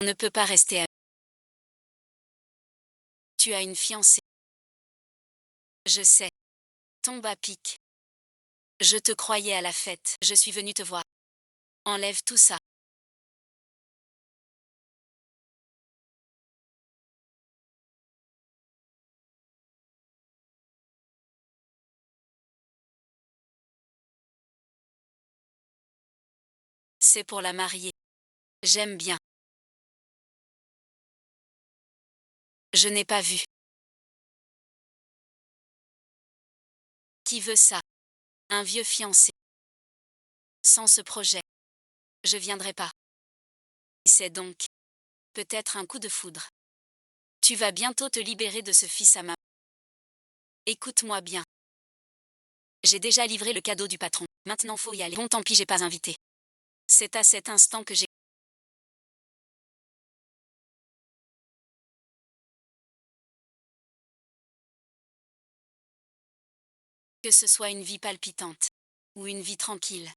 On ne peut pas rester amis. Tu as une fiancée. Je sais. Tombe à pic. Je te croyais à la fête. Je suis venue te voir. Enlève tout ça. C'est pour la marier. J'aime bien. Je n'ai pas vu. Qui veut ça? Un vieux fiancé. Sans ce projet, je viendrai pas. C'est donc peut-être un coup de foudre. Tu vas bientôt te libérer de ce fils à maman. Écoute-moi bien. J'ai déjà livré le cadeau du patron. Maintenant faut y aller. Bon, tant pis, j'ai pas invité. C'est à cet instant que j'ai... Que ce soit une vie palpitante ou une vie tranquille,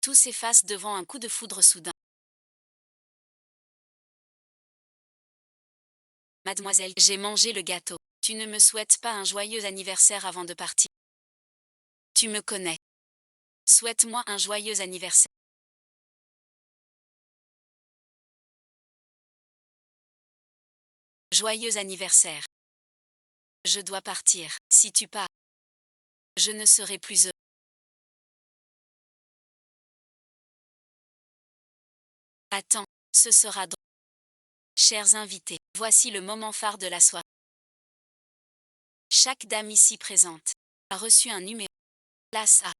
tout s'efface devant un coup de foudre soudain. Mademoiselle, j'ai mangé le gâteau. Tu ne me souhaites pas un joyeux anniversaire avant de partir. Tu me connais. Souhaite-moi un joyeux anniversaire. Joyeux anniversaire. Je dois partir. Si tu pars, je ne serai plus heureux. Attends, ce sera drôle. Chers invités, voici le moment phare de la soirée. Chaque dame ici présente a reçu un numéro. Place A.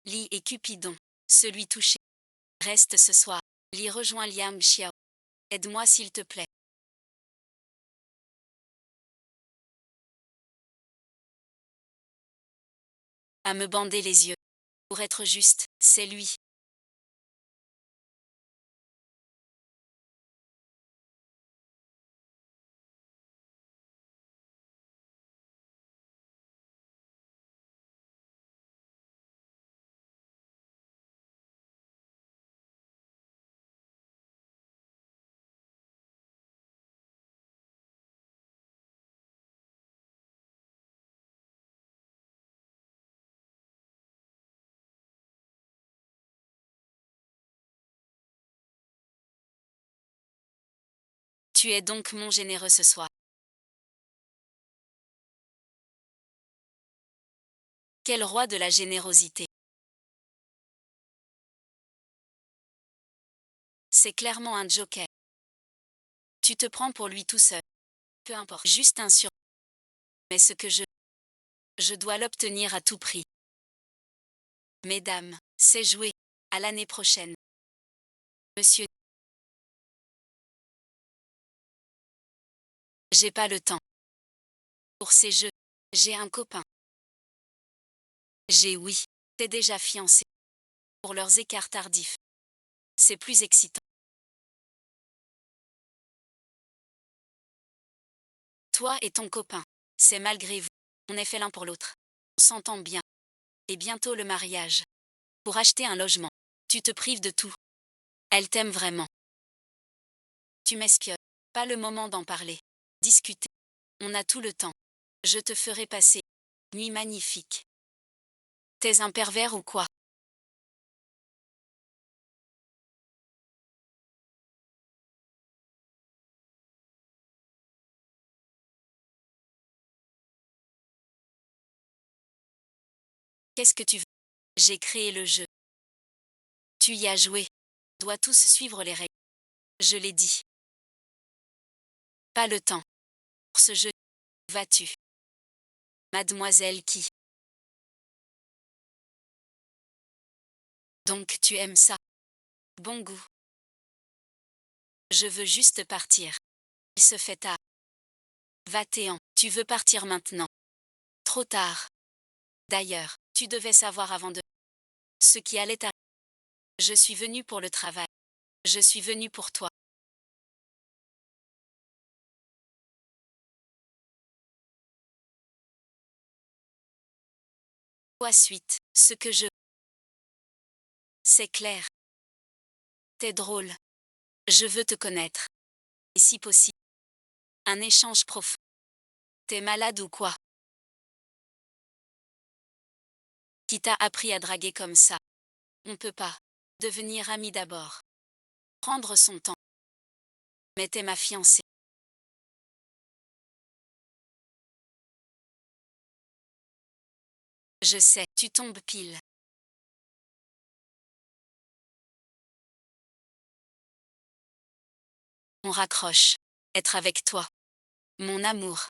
Lee et Cupidon. Celui touché. Reste ce soir. Lee rejoint Liam Xiao. Aide-moi s'il te plaît. À me bander les yeux. Pour être juste, c'est lui. Tu es donc mon généreux ce soir. Quel roi de la générosité. C'est clairement un joker. Tu te prends pour lui tout seul. Peu importe, juste un sur. Mais ce que je dois l'obtenir à tout prix. Mesdames, c'est joué. À l'année prochaine. Monsieur. J'ai pas le temps. Pour ces jeux, j'ai un copain. Oui. T'es déjà fiancé. Pour leurs écarts tardifs. C'est plus excitant. Toi et ton copain. C'est malgré vous. On est fait l'un pour l'autre. On s'entend bien. Et bientôt le mariage. Pour acheter un logement. Tu te prives de tout. Elle t'aime vraiment. Tu m'espionnes. Pas le moment d'en parler. Discuter. On a tout le temps. Je te ferai passer. Nuit magnifique. T'es un pervers ou quoi? Qu'est-ce que tu veux? J'ai créé le jeu. Tu y as joué. On doit tous suivre les règles. Je l'ai dit. Pas le temps. Pour ce jeu. Vas-tu? Mademoiselle qui? Donc tu aimes ça? Bon goût. Je veux juste partir. Il se fait tard. Va-t'en. Tu veux partir maintenant? Trop tard. D'ailleurs, tu devais savoir avant de... Ce qui allait arriver. Je suis venue pour le travail. Je suis venue pour toi. Suite, ce que je... C'est clair. T'es drôle. Je veux te connaître. Et si possible, un échange profond. T'es malade ou quoi? Qui t'a appris à draguer comme ça? On peut pas. Devenir amis d'abord. Prendre son temps. Mais t'es ma fiancée. Je sais, tu tombes pile. On raccroche. Être avec toi. Mon amour.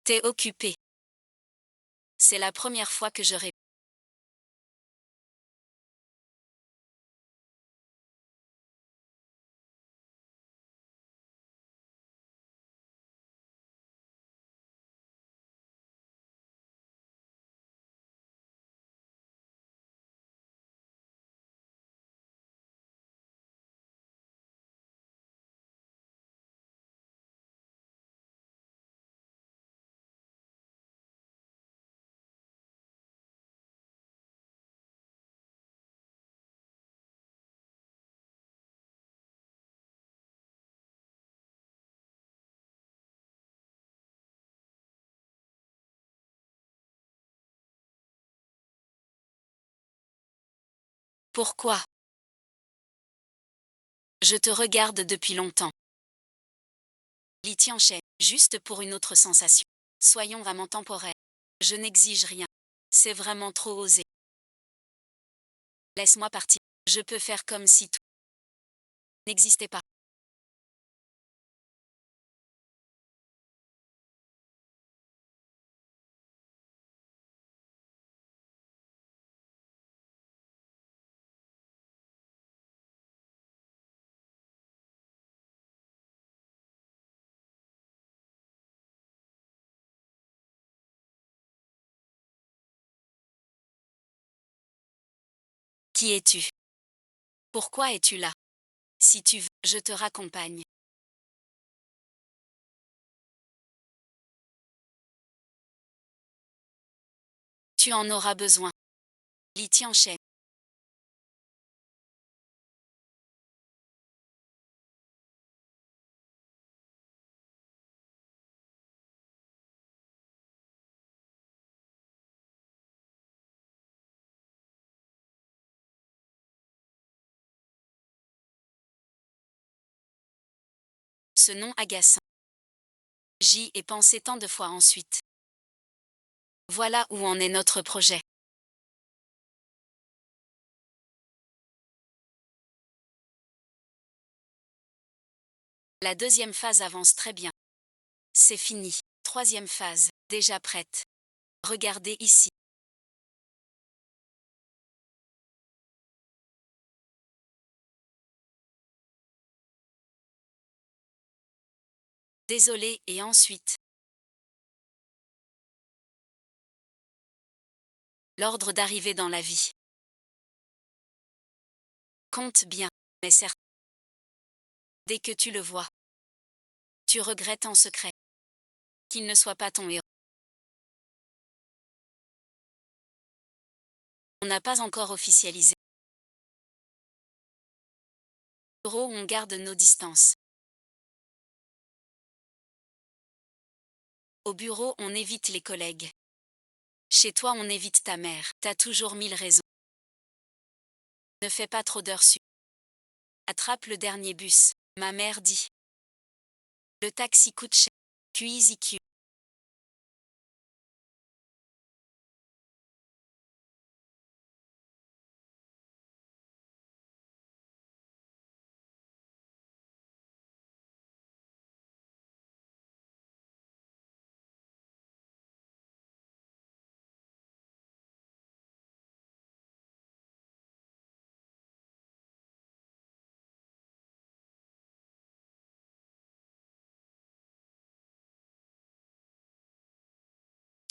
T'es occupé. C'est la première fois que je réponds. Pourquoi? Je te regarde depuis longtemps. Litianchais, juste pour une autre sensation. Soyons vraiment temporaires. Je n'exige rien. C'est vraiment trop osé. Laisse-moi partir. Je peux faire comme si tout n'existait pas. Qui es-tu? Pourquoi es-tu là? Si tu veux, je te raccompagne. Tu en auras besoin. Litianchais. Ce nom agaçant. J'y ai pensé tant de fois ensuite. Voilà où en est notre projet. La deuxième phase avance très bien. C'est fini. Troisième phase, déjà prête. Regardez ici. Désolé, et ensuite. L'ordre d'arrivée dans la vie. Compte bien, mais certes. Dès que tu le vois, tu regrettes en secret qu'il ne soit pas ton héros. On n'a pas encore officialisé. Au bureau, on garde nos distances. Au bureau, on évite les collègues. Chez toi, on évite ta mère. T'as toujours 1000 raisons. Ne fais pas trop d'heures sup. Attrape le dernier bus. Ma mère dit. Le taxi coûte cher. QEZQ.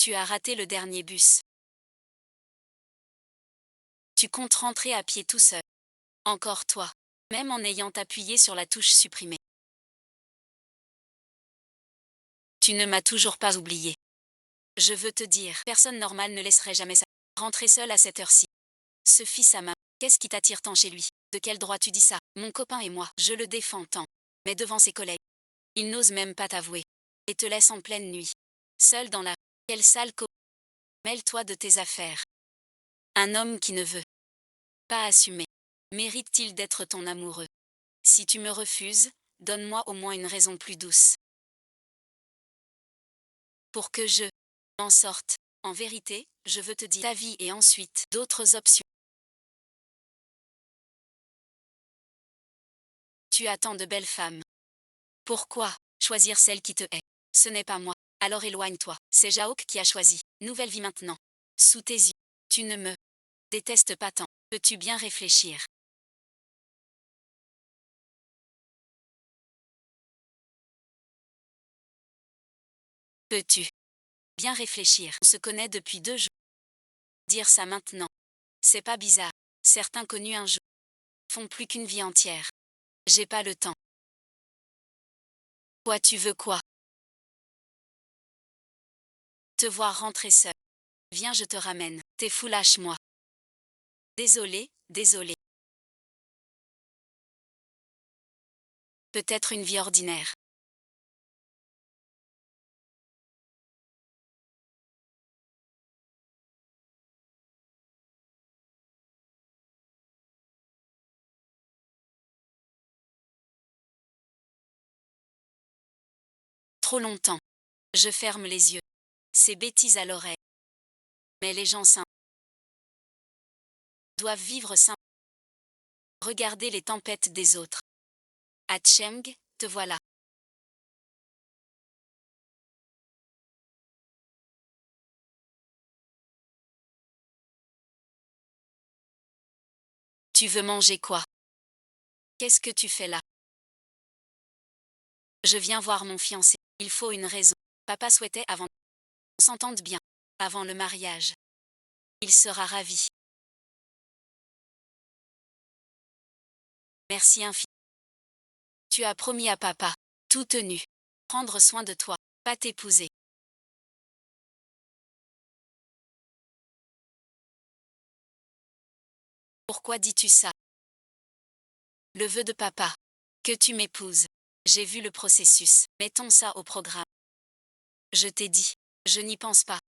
Tu as raté le dernier bus. Tu comptes rentrer à pied tout seul. Encore toi. Même en ayant appuyé sur la touche supprimée. Tu ne m'as toujours pas oublié. Je veux te dire, personne normale ne laisserait jamais ça. Rentrer seule à cette heure-ci. Ce fils à ma... Qu'est-ce qui t'attire tant chez lui? De quel droit tu dis ça? Mon copain et moi, je le défends tant. Mais devant ses collègues, il n'ose même pas t'avouer. Et te laisse en pleine nuit. Seul dans la... Quelle sale co... Mêle-toi de tes affaires. Un homme qui ne veut pas assumer. Mérite-t-il d'être ton amoureux? Si tu me refuses, donne-moi au moins une raison plus douce. Pour que je m'en sorte. En vérité, je veux te dire ta vie et ensuite d'autres options. Tu attends de belles femmes. Pourquoi choisir celle qui te hait? Ce n'est pas moi. Alors éloigne-toi. C'est Jaok qui a choisi. Nouvelle vie maintenant. Sous tes yeux. Tu ne me détestes pas tant. Peux-tu bien réfléchir? Peux-tu bien réfléchir? On se connaît depuis 2 jours. Dire ça maintenant. C'est pas bizarre. Certains connus un jour font plus qu'une vie entière. J'ai pas le temps. Quoi tu veux quoi? Te voir rentrer seul. Viens, je te ramène. T'es fou, lâche-moi. Désolé, désolé. Peut-être une vie ordinaire. Trop longtemps. Je ferme les yeux. Ces bêtises à l'oreille. Mais les gens simples doivent vivre simples. Regarder les tempêtes des autres. À Cheng, te voilà. Tu veux manger quoi? Qu'est-ce que tu fais là? Je viens voir mon fiancé. Il faut une raison. Papa souhaitait avant qu'on s'entende bien. Avant le mariage. Il sera ravi. Merci infiniment. Tu as promis à papa. Tout tenu. Prendre soin de toi. Pas t'épouser. Pourquoi dis-tu ça? Le vœu de papa. Que tu m'épouses. J'ai vu le processus. Mettons ça au programme. Je t'ai dit. Je n'y pense pas.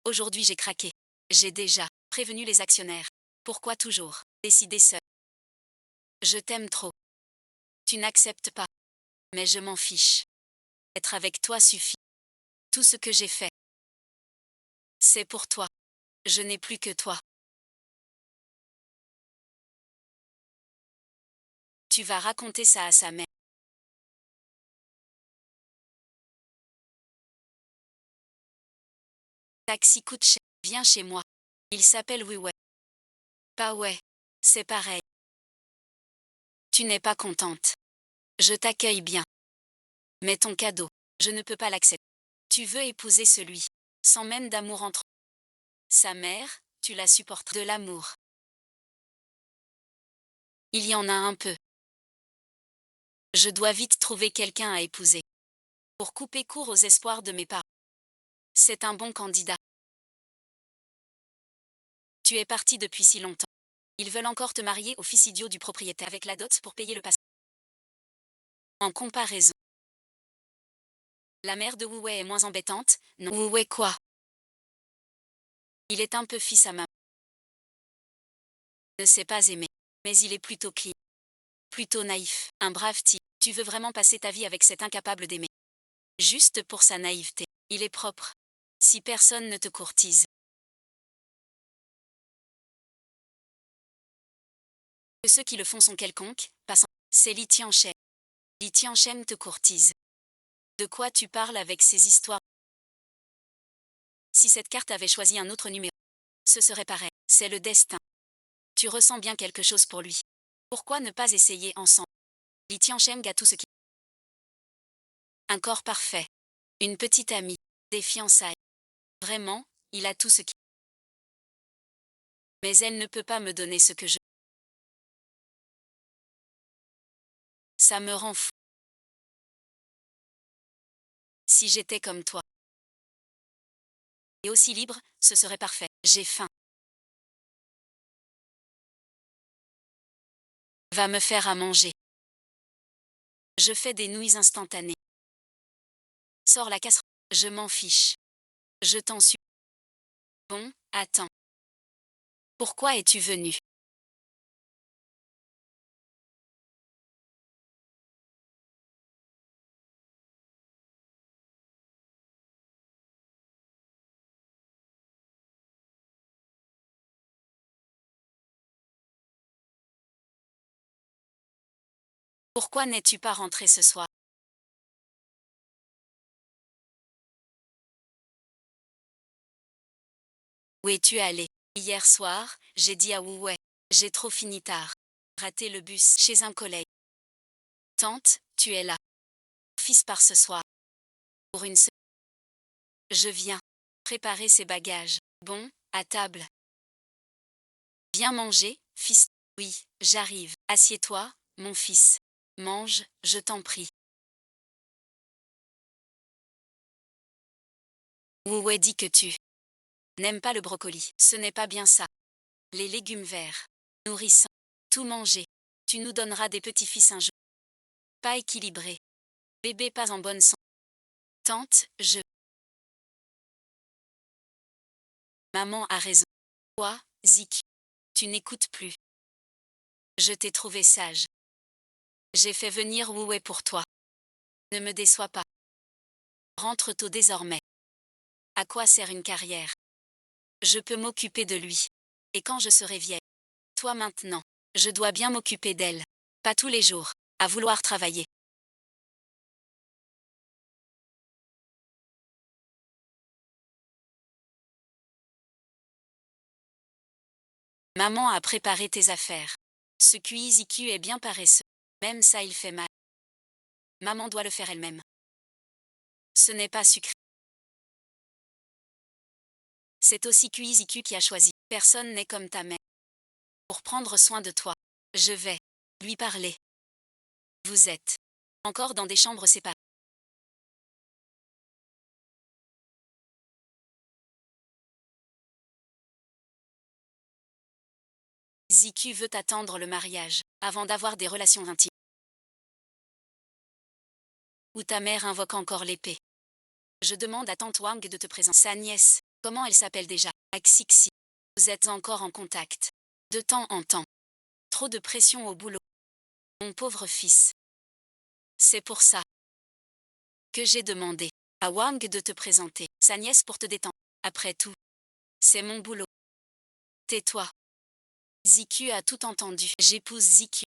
Aujourd'hui j'ai craqué. J'ai déjà prévenu les actionnaires. Pourquoi toujours décider seul? Je t'aime trop. Tu n'acceptes pas. Mais je m'en fiche. Être avec toi suffit. Tout ce que j'ai fait, c'est pour toi. Je n'ai plus que toi. Tu vas raconter ça à sa mère. Taxi coûte cher. Viens chez moi. Il s'appelle Oui ouais. Pas ouais. C'est pareil. Tu n'es pas contente. Je t'accueille bien. Mais ton cadeau, je ne peux pas l'accepter. Tu veux épouser celui, sans même d'amour entre eux. Sa mère, tu la supportes. De l'amour. Il y en a un peu. Je dois vite trouver quelqu'un à épouser. Pour couper court aux espoirs de mes parents. C'est un bon candidat. Tu es parti depuis si longtemps. Ils veulent encore te marier au fils idiot du propriétaire avec la dot pour payer le passeport. En comparaison, la mère de Wu Wei est moins embêtante, non? Wu Wei quoi? Il est un peu fils à maman. Ne sait pas aimer. Mais il est plutôt clean. Plutôt naïf. Un brave type. Tu veux vraiment passer ta vie avec cet incapable d'aimer. Juste pour sa naïveté. Il est propre. Si personne ne te courtise. Que ceux qui le font sont quelconques, passant. C'est Li Tianchen. Li Tianchen te courtise. De quoi tu parles avec ces histoires? Si cette carte avait choisi un autre numéro, ce serait pareil. C'est le destin. Tu ressens bien quelque chose pour lui. Pourquoi ne pas essayer ensemble? Li Tiancheng a tout ce qui... Un corps parfait. Une petite amie. Des fiançailles. Vraiment, il a tout ce qui... Mais elle ne peut pas me donner ce que je... Ça me rend fou. Si j'étais comme toi. Et aussi libre, ce serait parfait. J'ai faim. Va me faire à manger. Je fais des nouilles instantanées. Sors la casserole. Je m'en fiche. Je t'en suis. Bon, attends. Pourquoi es-tu venu? Pourquoi n'es-tu pas rentré ce soir? Où es-tu allé? Hier soir, j'ai dit à Wu-Wei. J'ai trop fini tard. Raté le bus chez un collègue. Tante, tu es là. Fils part ce soir. Pour une semaine. Je viens. Préparer ses bagages. Bon, à table. Viens manger, fils. Oui, j'arrive. Assieds-toi, mon fils. Mange, je t'en prie. Wu-Wei dit que tu n'aimes pas le brocoli. Ce n'est pas bien ça. Les légumes verts. Nourrissants. Tout manger. Tu nous donneras des petits-fils un jour. Pas équilibré. Bébé pas en bonne santé. Tante, Maman a raison. Toi, Zik. Tu n'écoutes plus. Je t'ai trouvé sage. J'ai fait venir Wu-Wei pour toi. Ne me déçois pas. Rentre tôt désormais. À quoi sert une carrière? Je peux m'occuper de lui. Et quand je serai vieille? Toi maintenant. Je dois bien m'occuper d'elle. Pas tous les jours. À vouloir travailler. Maman a préparé tes affaires. Ce QI est bien paresseux. Même ça il fait mal. Maman doit le faire elle-même. Ce n'est pas sucré. C'est aussi QI qui a choisi. Personne n'est comme ta mère. Pour prendre soin de toi. Je vais lui parler. Vous êtes encore dans des chambres séparées. Ziku veut attendre le mariage, avant d'avoir des relations intimes. Ou ta mère invoque encore l'épée. Je demande à tante Wang de te présenter sa nièce. Comment elle s'appelle déjà? Axixi. Vous êtes encore en contact. De temps en temps. Trop de pression au boulot. Mon pauvre fils. C'est pour ça que j'ai demandé à Wang de te présenter sa nièce pour te détendre. Après tout, c'est mon boulot. Tais-toi. Ziku a tout entendu. J'épouse Ziku.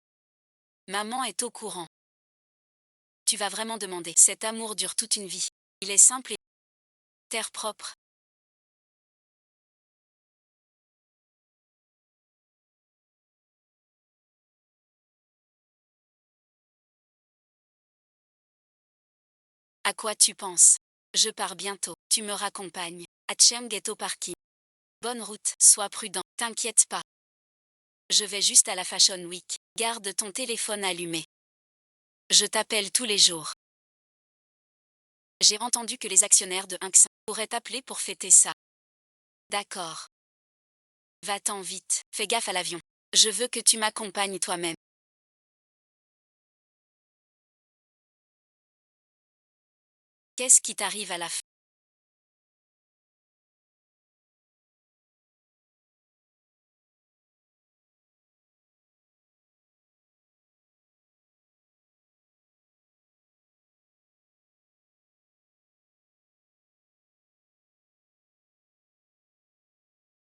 Maman est au courant. Tu vas vraiment demander. Cet amour dure toute une vie. Il est simple et terre propre. À quoi tu penses? Je pars bientôt. Tu me raccompagnes. À Ghetto Parking. Bonne route. Sois prudent. T'inquiète pas. Je vais juste à la Fashion Week. Garde ton téléphone allumé. Je t'appelle tous les jours. J'ai entendu que les actionnaires de Inx pourraient t'appeler pour fêter ça. D'accord. Va-t'en vite. Fais gaffe à l'avion. Je veux que tu m'accompagnes toi-même. Qu'est-ce qui t'arrive à la fin?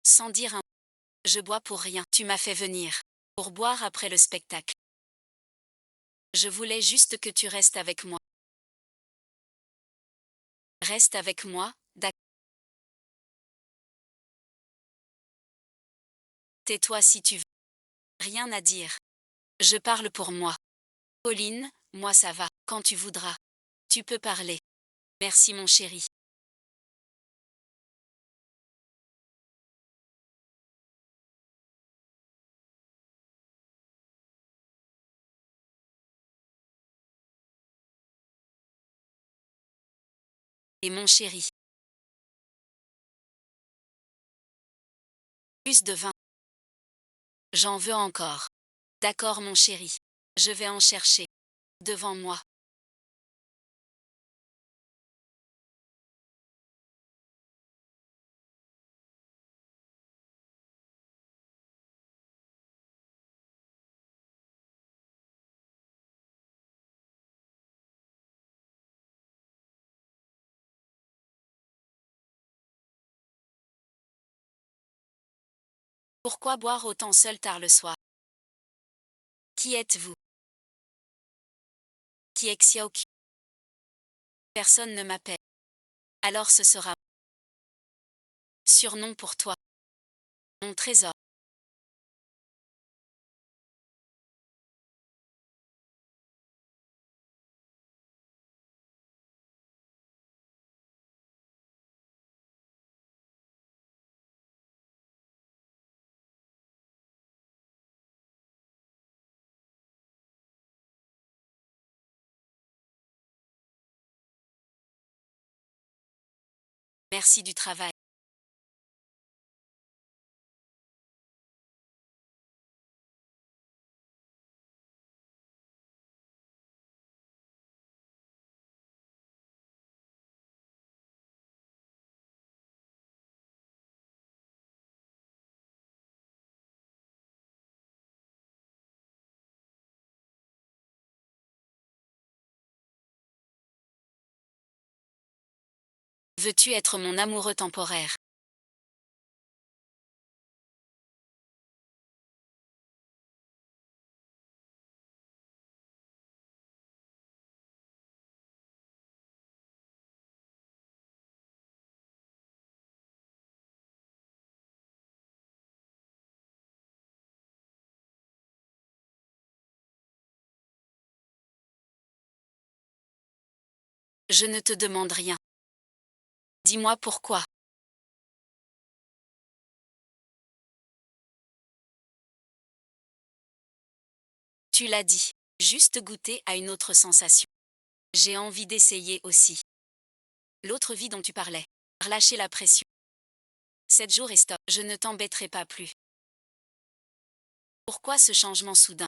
Sans dire un. Je bois pour rien. Tu m'as fait venir. Pour boire après le spectacle. Je voulais juste que tu restes avec moi. Reste avec moi, d'accord. Tais-toi si tu veux. Rien à dire. Je parle pour moi. Pauline, moi ça va. Quand tu voudras. Tu peux parler. Merci mon chéri. Et mon chéri. Plus de vin. J'en veux encore. D'accord mon chéri. Je vais en chercher. Devant moi. Pourquoi boire autant seul tard le soir? Qui êtes-vous? Qui est Xiaoqi? Personne ne m'appelle. Alors ce sera surnom pour toi. Mon trésor. Merci du travail. Veux-tu être mon amoureux temporaire? Je ne te demande rien. Dis-moi pourquoi. Tu l'as dit. Juste goûter à une autre sensation. J'ai envie d'essayer aussi. L'autre vie dont tu parlais. Relâcher la pression. 7 jours et stop. Je ne t'embêterai pas plus. Pourquoi ce changement soudain?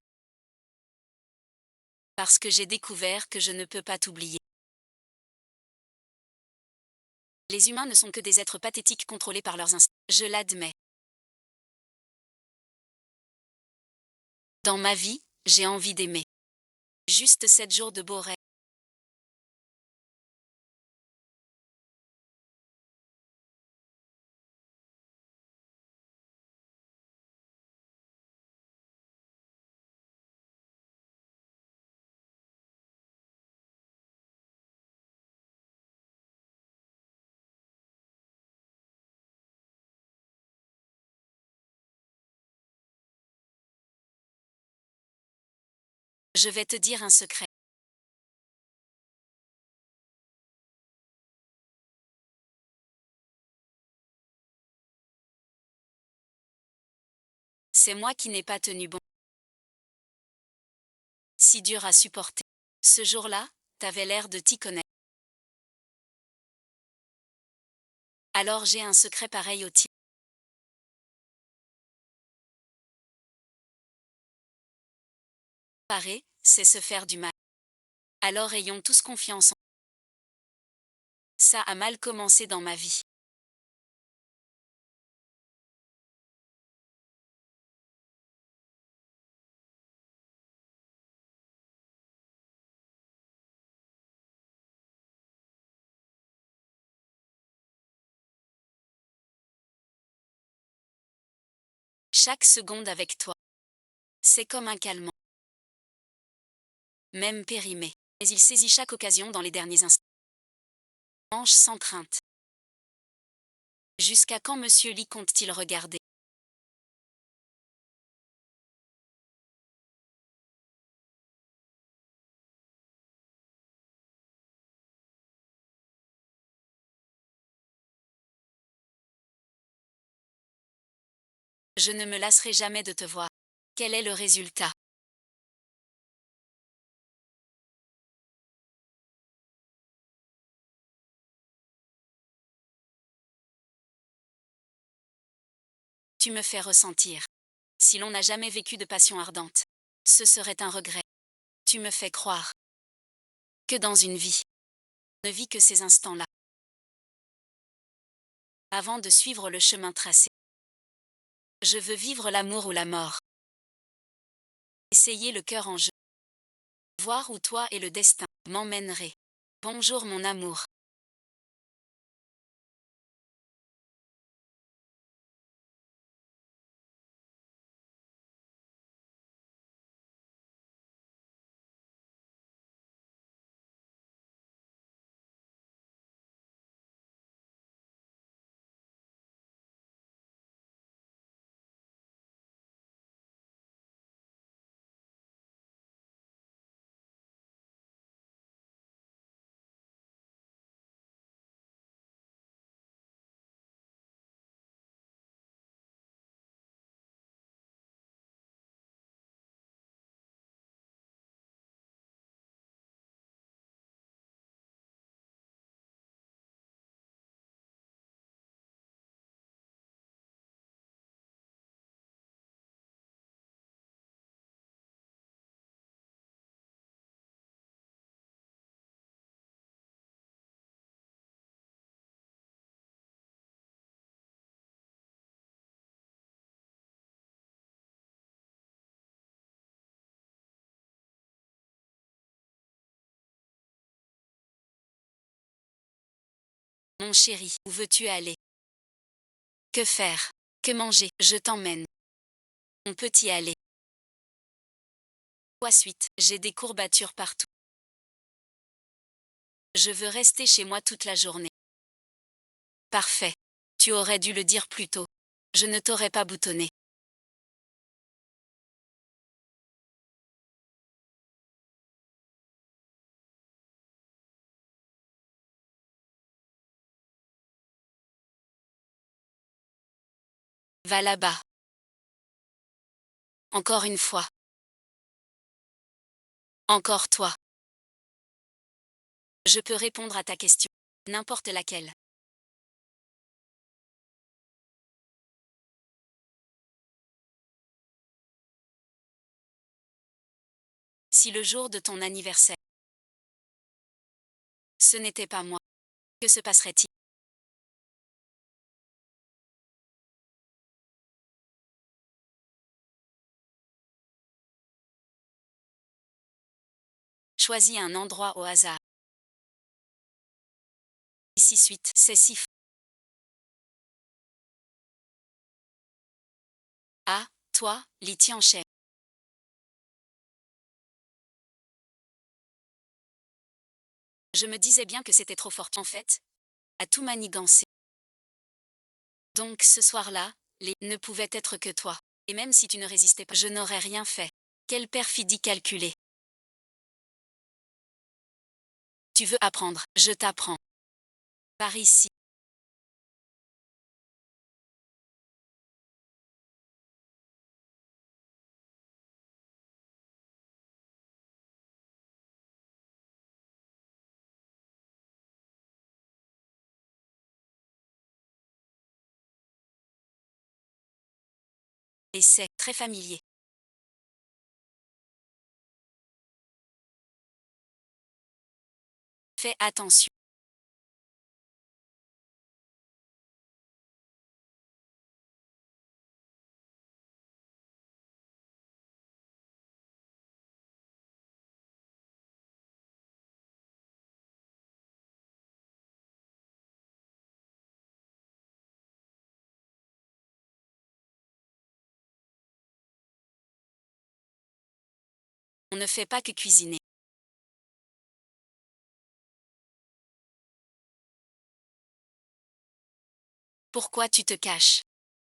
Parce que j'ai découvert que je ne peux pas t'oublier. Les humains ne sont que des êtres pathétiques contrôlés par leurs instincts. Je l'admets. Dans ma vie, j'ai envie d'aimer. Juste 7 jours de beaux rêves. Je vais te dire un secret. C'est moi qui n'ai pas tenu bon. Si dur à supporter. Ce jour-là, t'avais l'air de t'y connaître. Alors j'ai un secret pareil au tien. Parer, c'est se faire du mal. Alors ayons tous confiance en. Ça a mal commencé dans ma vie. Chaque seconde avec toi. C'est comme un calmant. Même périmé. Mais il saisit chaque occasion dans les derniers instants. Mange sans crainte. Jusqu'à quand Monsieur Lee compte-t-il regarder? Je ne me lasserai jamais de te voir. Quel est le résultat? Tu me fais ressentir. Si l'on n'a jamais vécu de passion ardente, ce serait un regret. Tu me fais croire que dans une vie, on ne vit que ces instants-là. Avant de suivre le chemin tracé, je veux vivre l'amour ou la mort. Essayer le cœur en jeu. Voir où toi et le destin m'emmèneraient. Bonjour mon amour. Mon chéri, où veux-tu aller? Que faire? Que manger? Je t'emmène. On peut y aller. Quoi suite, j'ai des courbatures partout. Je veux rester chez moi toute la journée. Parfait. Tu aurais dû le dire plus tôt. Je ne t'aurais pas boutonné. Va là-bas. Encore une fois. Encore toi. Je peux répondre à ta question. N'importe laquelle. Si le jour de ton anniversaire, ce n'était pas moi, que se passerait-il? Choisis un endroit au hasard. Ici suite, c'est si Ah, toi, Li Tianche. Je me disais bien que c'était trop fort en fait. À tout manigancer. Donc ce soir-là, les ne pouvait être que toi. Et même si tu ne résistais pas, je n'aurais rien fait. Quelle perfidie calculée. Tu veux apprendre, je t'apprends. Par ici. Et c'est très familier. Fais attention. On ne fait pas que cuisiner. Pourquoi tu te caches?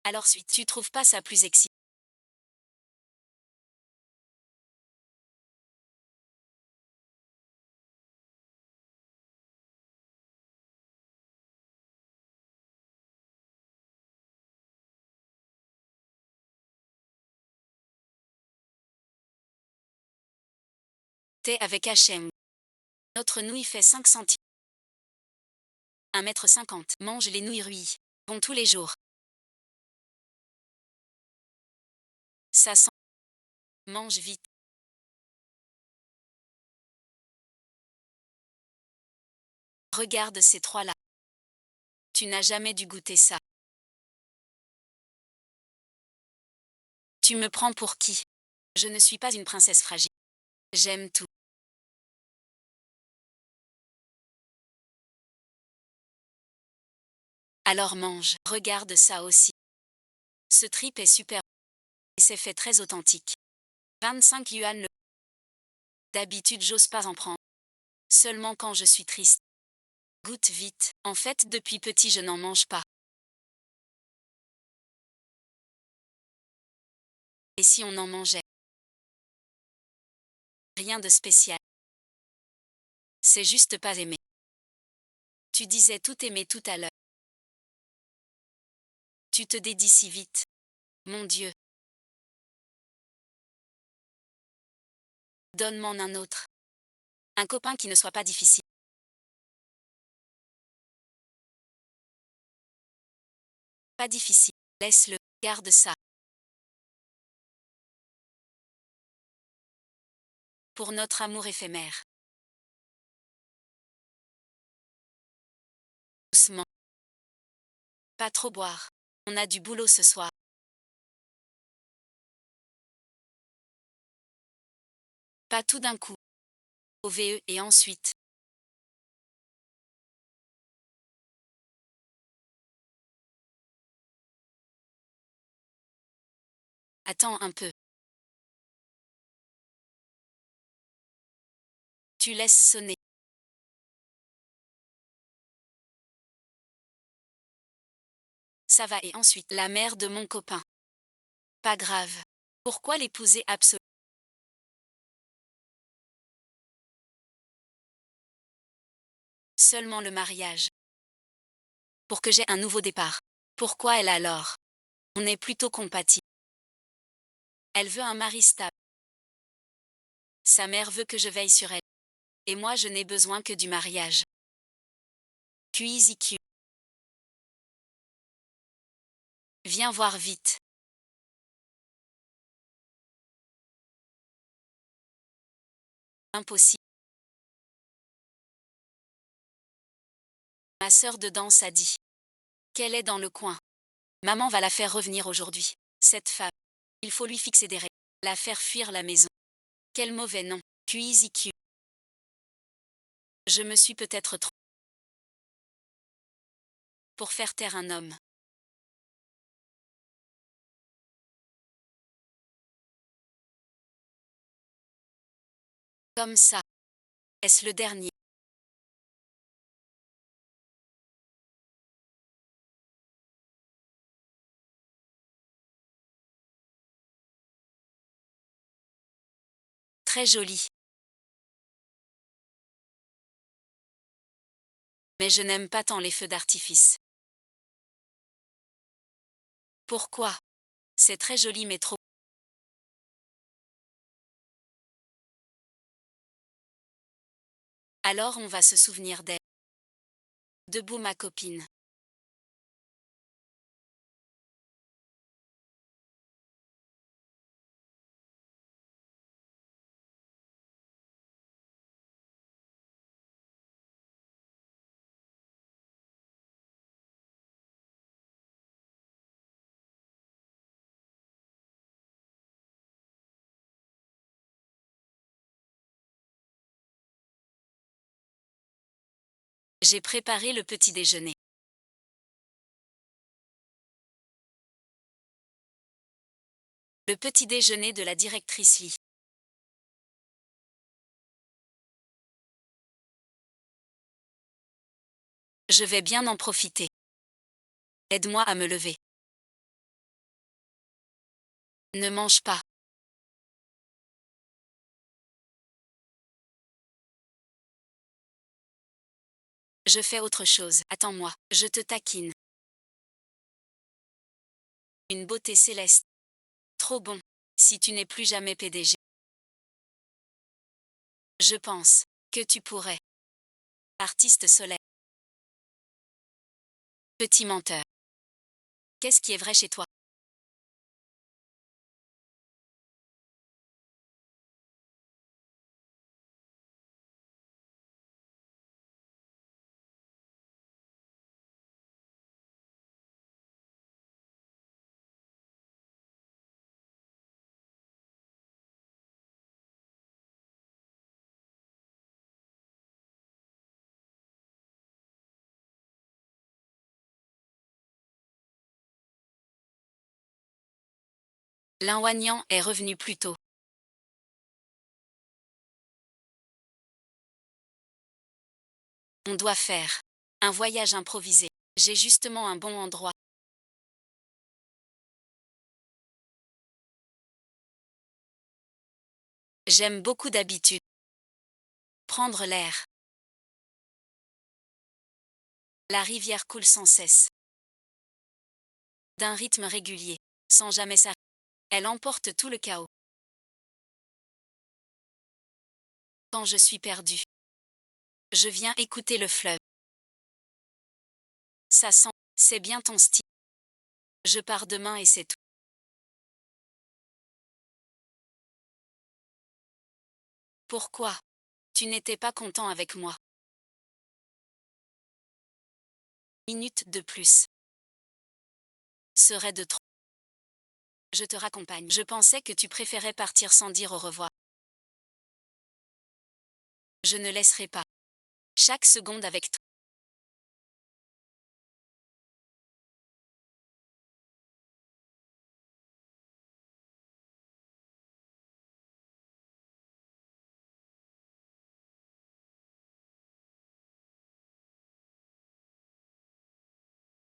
Alors suite, tu trouves pas ça plus excitant? Thé avec H&M. Notre nouille fait 5 centimes. 1,50 m. Mange les nouilles rouillées. Bon tous les jours. Ça sent. Mange vite. Regarde ces trois-là. Tu n'as jamais dû goûter ça. Tu me prends pour qui? Je ne suis pas une princesse fragile. J'aime tout. Alors mange. Regarde ça aussi. Ce trip est super. Et c'est fait très authentique. 25 yuan le. D'habitude j'ose pas en prendre. Seulement quand je suis triste. Goûte vite. En fait depuis petit je n'en mange pas. Et si on en mangeait? Rien de spécial. C'est juste pas aimer. Tu disais tout aimer tout à l'heure. Tu te dédies si vite. Mon Dieu. Donne-m'en un autre. Un copain qui ne soit pas difficile. Pas difficile. Laisse-le. Garde ça. Pour notre amour éphémère. Doucement. Pas trop boire. On a du boulot ce soir. Pas tout d'un coup. OVE et ensuite. Attends un peu. Tu laisses sonner. Ça va et ensuite la mère de mon copain. Pas grave. Pourquoi l'épouser absolument? Seulement le mariage. Pour que j'ai un nouveau départ. Pourquoi elle alors? On est plutôt compatibles. Elle veut un mari stable. Sa mère veut que je veille sur elle. Et moi je n'ai besoin que du mariage. QIZQ. Viens voir vite. Impossible. Ma sœur de danse a dit qu'elle est dans le coin. Maman va la faire revenir aujourd'hui. Cette femme. Il faut lui fixer des règles. La faire fuir la maison. Quel mauvais nom. QIZQ. Je me suis peut-être trompée. Pour faire taire un homme. Comme ça. Est-ce le dernier? Très joli. Mais je n'aime pas tant les feux d'artifice. Pourquoi? C'est très joli mais trop. Alors on va se souvenir d'elle. Debout ma copine. J'ai préparé le petit déjeuner. Le petit déjeuner de la directrice Lee. Je vais bien en profiter. Aide-moi à me lever. Ne mange pas. Je fais autre chose. Attends-moi, je te taquine. Une beauté céleste. Trop bon. Si tu n'es plus jamais PDG. Je pense que tu pourrais. Artiste solaire. Petit menteur. Qu'est-ce qui est vrai chez toi? L'inoignant est revenu plus tôt. On doit faire un voyage improvisé. J'ai justement un bon endroit. J'aime beaucoup d'habitude. Prendre l'air. La rivière coule sans cesse. D'un rythme régulier, sans jamais s'arrêter. Elle emporte tout le chaos. Quand je suis perdu, je viens écouter le fleuve. Ça sent, c'est bien ton style. Je pars demain et c'est tout. Pourquoi? Tu n'étais pas content avec moi. Minute de plus. Serait de trop. Je te raccompagne. Je pensais que tu préférais partir sans dire au revoir. Je ne laisserai pas. Chaque seconde avec toi.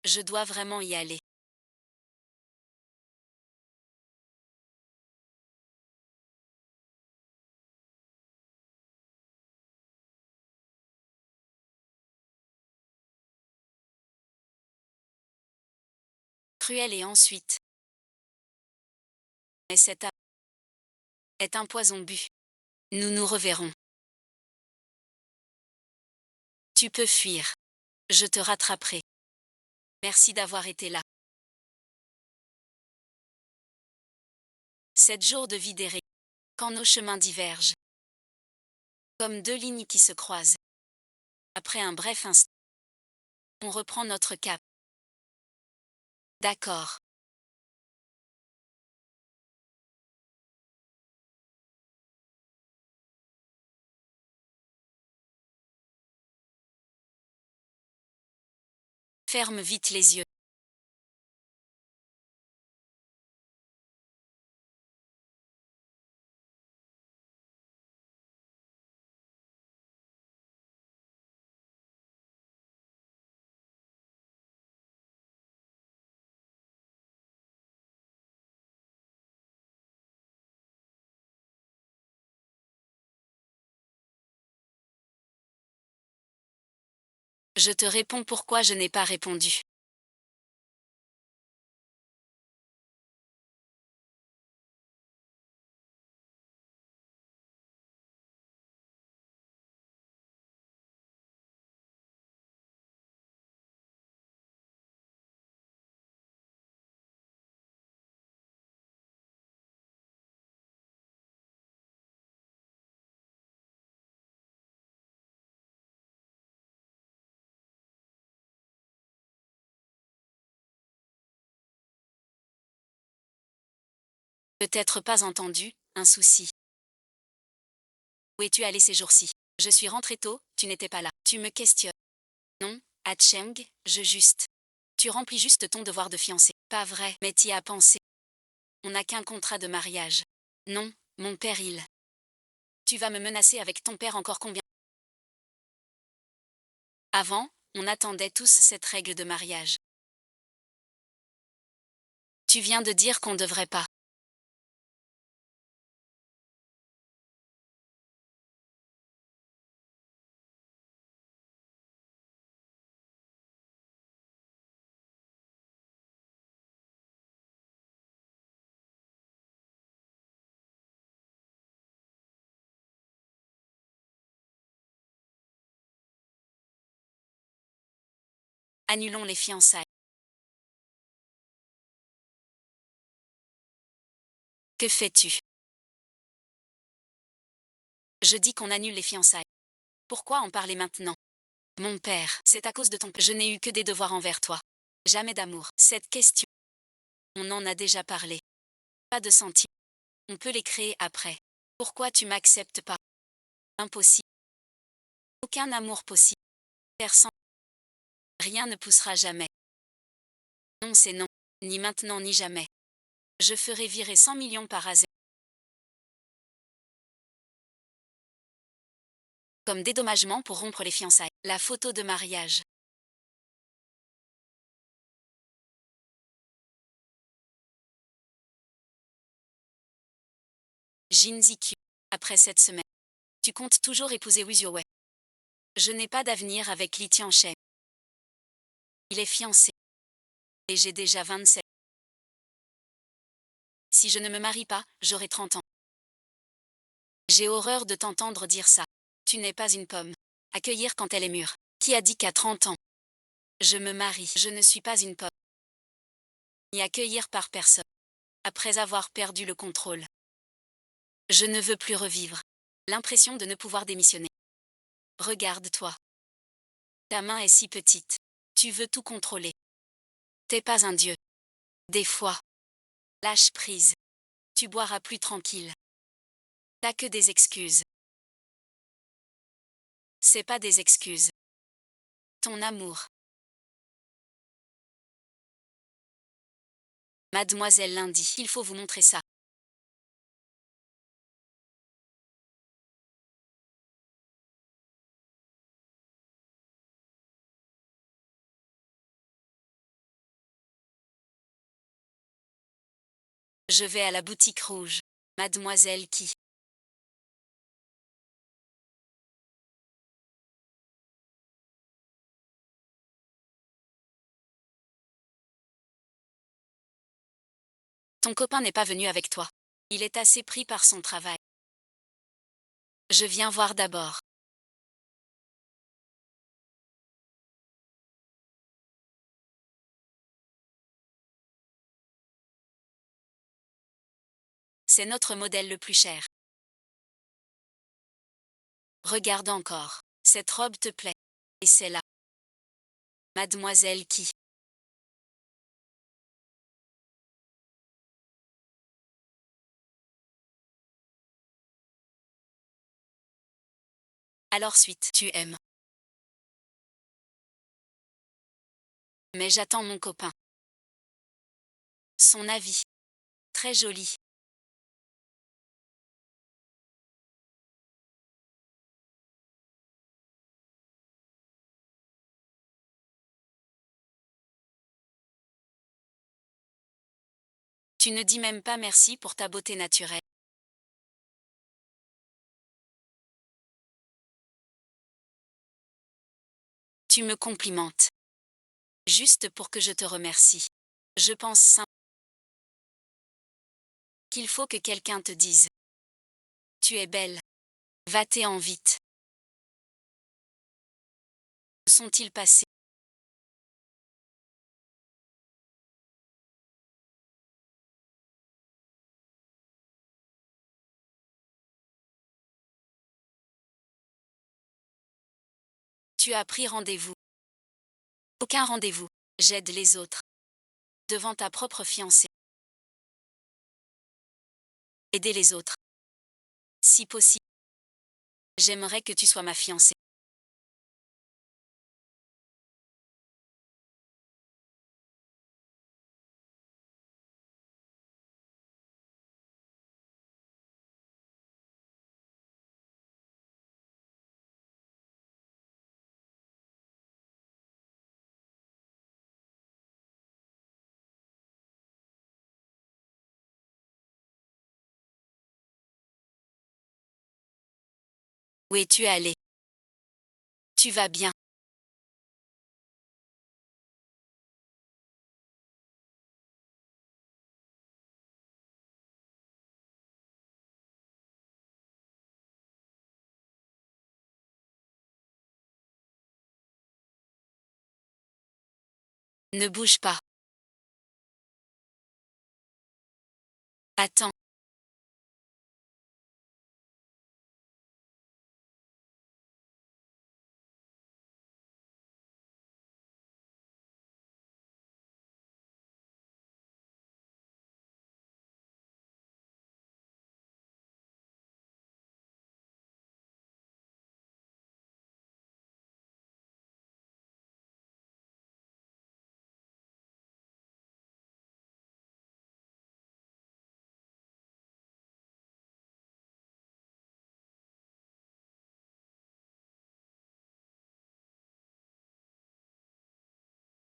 Je dois vraiment y aller. Cruel et ensuite. Mais cet âme est un poison bu. Nous nous reverrons. Tu peux fuir. Je te rattraperai. Merci d'avoir été là. 7 jours de vie d'Éric. Quand nos chemins divergent. Comme deux lignes qui se croisent. Après un bref instant. On reprend notre cap. D'accord. Ferme vite les yeux. Je te réponds pourquoi je n'ai pas répondu. Peut-être pas entendu, un souci. Où es-tu allé ces jours-ci? Je suis rentré tôt, tu n'étais pas là. Tu me questionnes. Non, à Cheng, je juste. Tu remplis juste ton devoir de fiancé. Pas vrai, mais t'y as pensé. On n'a qu'un contrat de mariage. Non, mon père il. Tu vas me menacer avec ton père encore combien? Avant, on attendait tous cette règle de mariage. Tu viens de dire qu'on devrait pas. Annulons les fiançailles. Que fais-tu? Je dis qu'on annule les fiançailles. Pourquoi en parler maintenant? Mon père, c'est à cause de ton père. Je n'ai eu que des devoirs envers toi. Jamais d'amour. Cette question. On en a déjà parlé. Pas de sentiments. On peut les créer après. Pourquoi tu m'acceptes pas? Impossible. Aucun amour possible. Personne. Rien ne poussera jamais. Non, c'est non. Ni maintenant ni jamais. Je ferai virer 100 millions par AZ. Comme dédommagement pour rompre les fiançailles. La photo de mariage. Jin Zikyu. Après cette semaine. Tu comptes toujours épouser Woo Wei. Je n'ai pas d'avenir avec Lee Tianche. Il est fiancé. Et j'ai déjà 27. Si je ne me marie pas, j'aurai 30 ans. J'ai horreur de t'entendre dire ça. Tu n'es pas une pomme. Accueillir quand elle est mûre. Qui a dit qu'à 30 ans, je me marie? Je ne suis pas une pomme. Ni accueillir par personne. Après avoir perdu le contrôle. Je ne veux plus revivre. L'impression de ne pouvoir démissionner. Regarde-toi. Ta main est si petite. Tu veux tout contrôler. T'es pas un dieu. Des fois. Lâche prise. Tu boiras plus tranquille. T'as que des excuses. C'est pas des excuses. Ton amour. Mademoiselle Lundi, il faut vous montrer ça. Je vais à la boutique rouge. Mademoiselle qui? Ton copain n'est pas venu avec toi. Il est assez pris par son travail. Je viens voir d'abord. C'est notre modèle le plus cher. Regarde encore. Cette robe te plaît. Et c'est là. Mademoiselle qui? Alors suite, tu aimes. Mais j'attends mon copain. Son avis. Très joli. Tu ne dis même pas merci pour ta beauté naturelle. Tu me complimentes. Juste pour que je te remercie. Je pense qu'il faut que quelqu'un te dise. Tu es belle. Va-t'en vite. Sont-ils passés? Tu as pris rendez-vous. Aucun rendez-vous. J'aide les autres. Devant ta propre fiancée. Aider les autres. Si possible. J'aimerais que tu sois ma fiancée. Où es-tu allé? Tu vas bien. Ne bouge pas. Attends.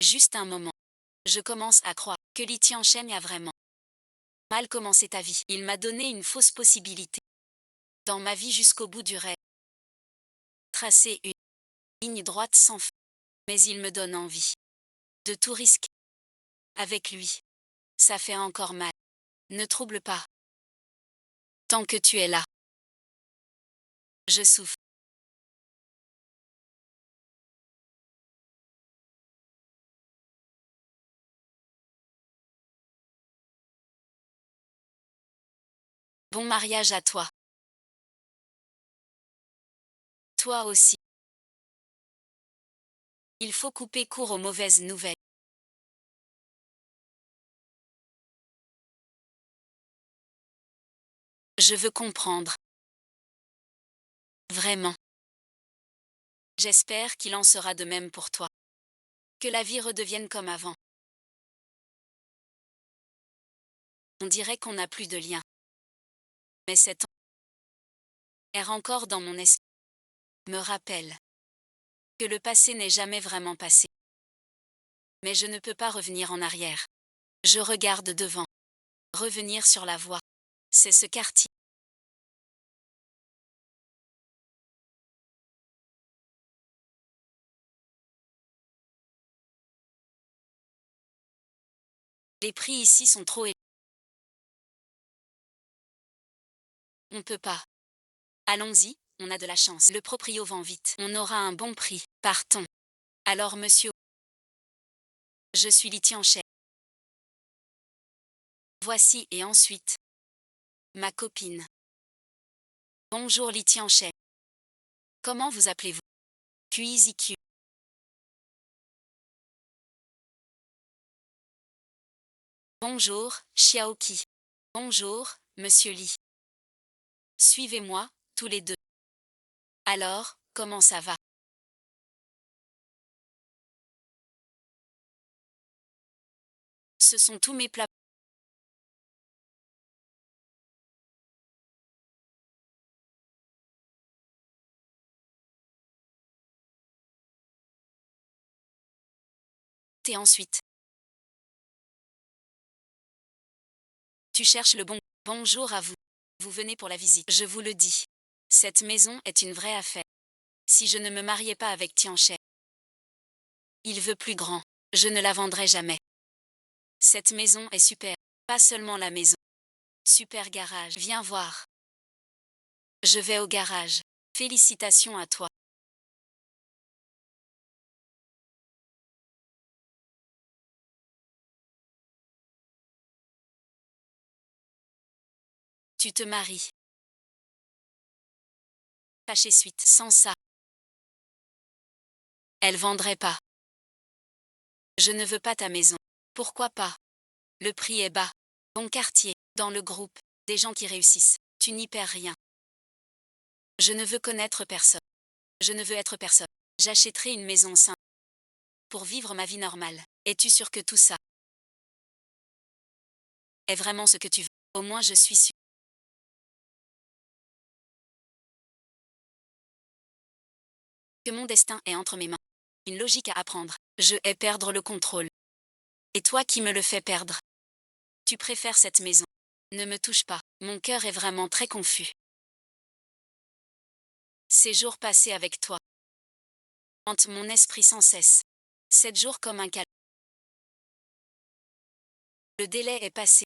Juste un moment. Je commence à croire que Li Tianchen a vraiment mal commencé ta vie. Il m'a donné une fausse possibilité. Dans ma vie jusqu'au bout du rêve. Tracer une ligne droite sans fin. Mais il me donne envie de tout risquer. Avec lui. Ça fait encore mal. Ne trouble pas. Tant que tu es là. Je souffre. Bon mariage à toi. Toi aussi. Il faut couper court aux mauvaises nouvelles. Je veux comprendre. Vraiment. J'espère qu'il en sera de même pour toi. Que la vie redevienne comme avant. On dirait qu'on n'a plus de lien. Mais cet air encore dans mon esprit me rappelle que le passé n'est jamais vraiment passé. Mais je ne peux pas revenir en arrière. Je regarde devant. Revenir sur la voie. C'est ce quartier. Les prix ici sont trop élevés. On peut pas. Allons-y, on a de la chance. Le proprio vend vite. On aura un bon prix. Partons. Alors monsieur. Je suis Li Tianchen. Voici et ensuite. Ma copine. Bonjour Li Tianchen. Comment vous appelez-vous? QIZQ. Bonjour, Xiaoqi. Bonjour, monsieur Li. Suivez-moi, tous les deux. Alors, comment ça va? Ce sont tous mes plats. Et ensuite. Tu cherches le bon. Bonjour à vous. Vous venez pour la visite. Je vous le dis. Cette maison est une vraie affaire. Si je ne me mariais pas avec Tianchen. Il veut plus grand. Je ne la vendrai jamais. Cette maison est super. Pas seulement la maison. Super garage. Viens voir. Je vais au garage. Félicitations à toi. Tu te maries. Fâché suite. Sans ça. Elle vendrait pas. Je ne veux pas ta maison. Pourquoi pas? Le prix est bas. Bon quartier. Dans le groupe. Des gens qui réussissent. Tu n'y perds rien. Je ne veux connaître personne. Je ne veux être personne. J'achèterai une maison simple. Pour vivre ma vie normale. Es-tu sûr que tout ça est vraiment ce que tu veux? Au moins je suis sûr que mon destin est entre mes mains. Une logique à apprendre. Je hais perdre le contrôle. Et toi qui me le fais perdre. Tu préfères cette maison. Ne me touche pas. Mon cœur est vraiment très confus. Ces jours passés avec toi hante mon esprit sans cesse. 7 jours comme un calme. Le délai est passé.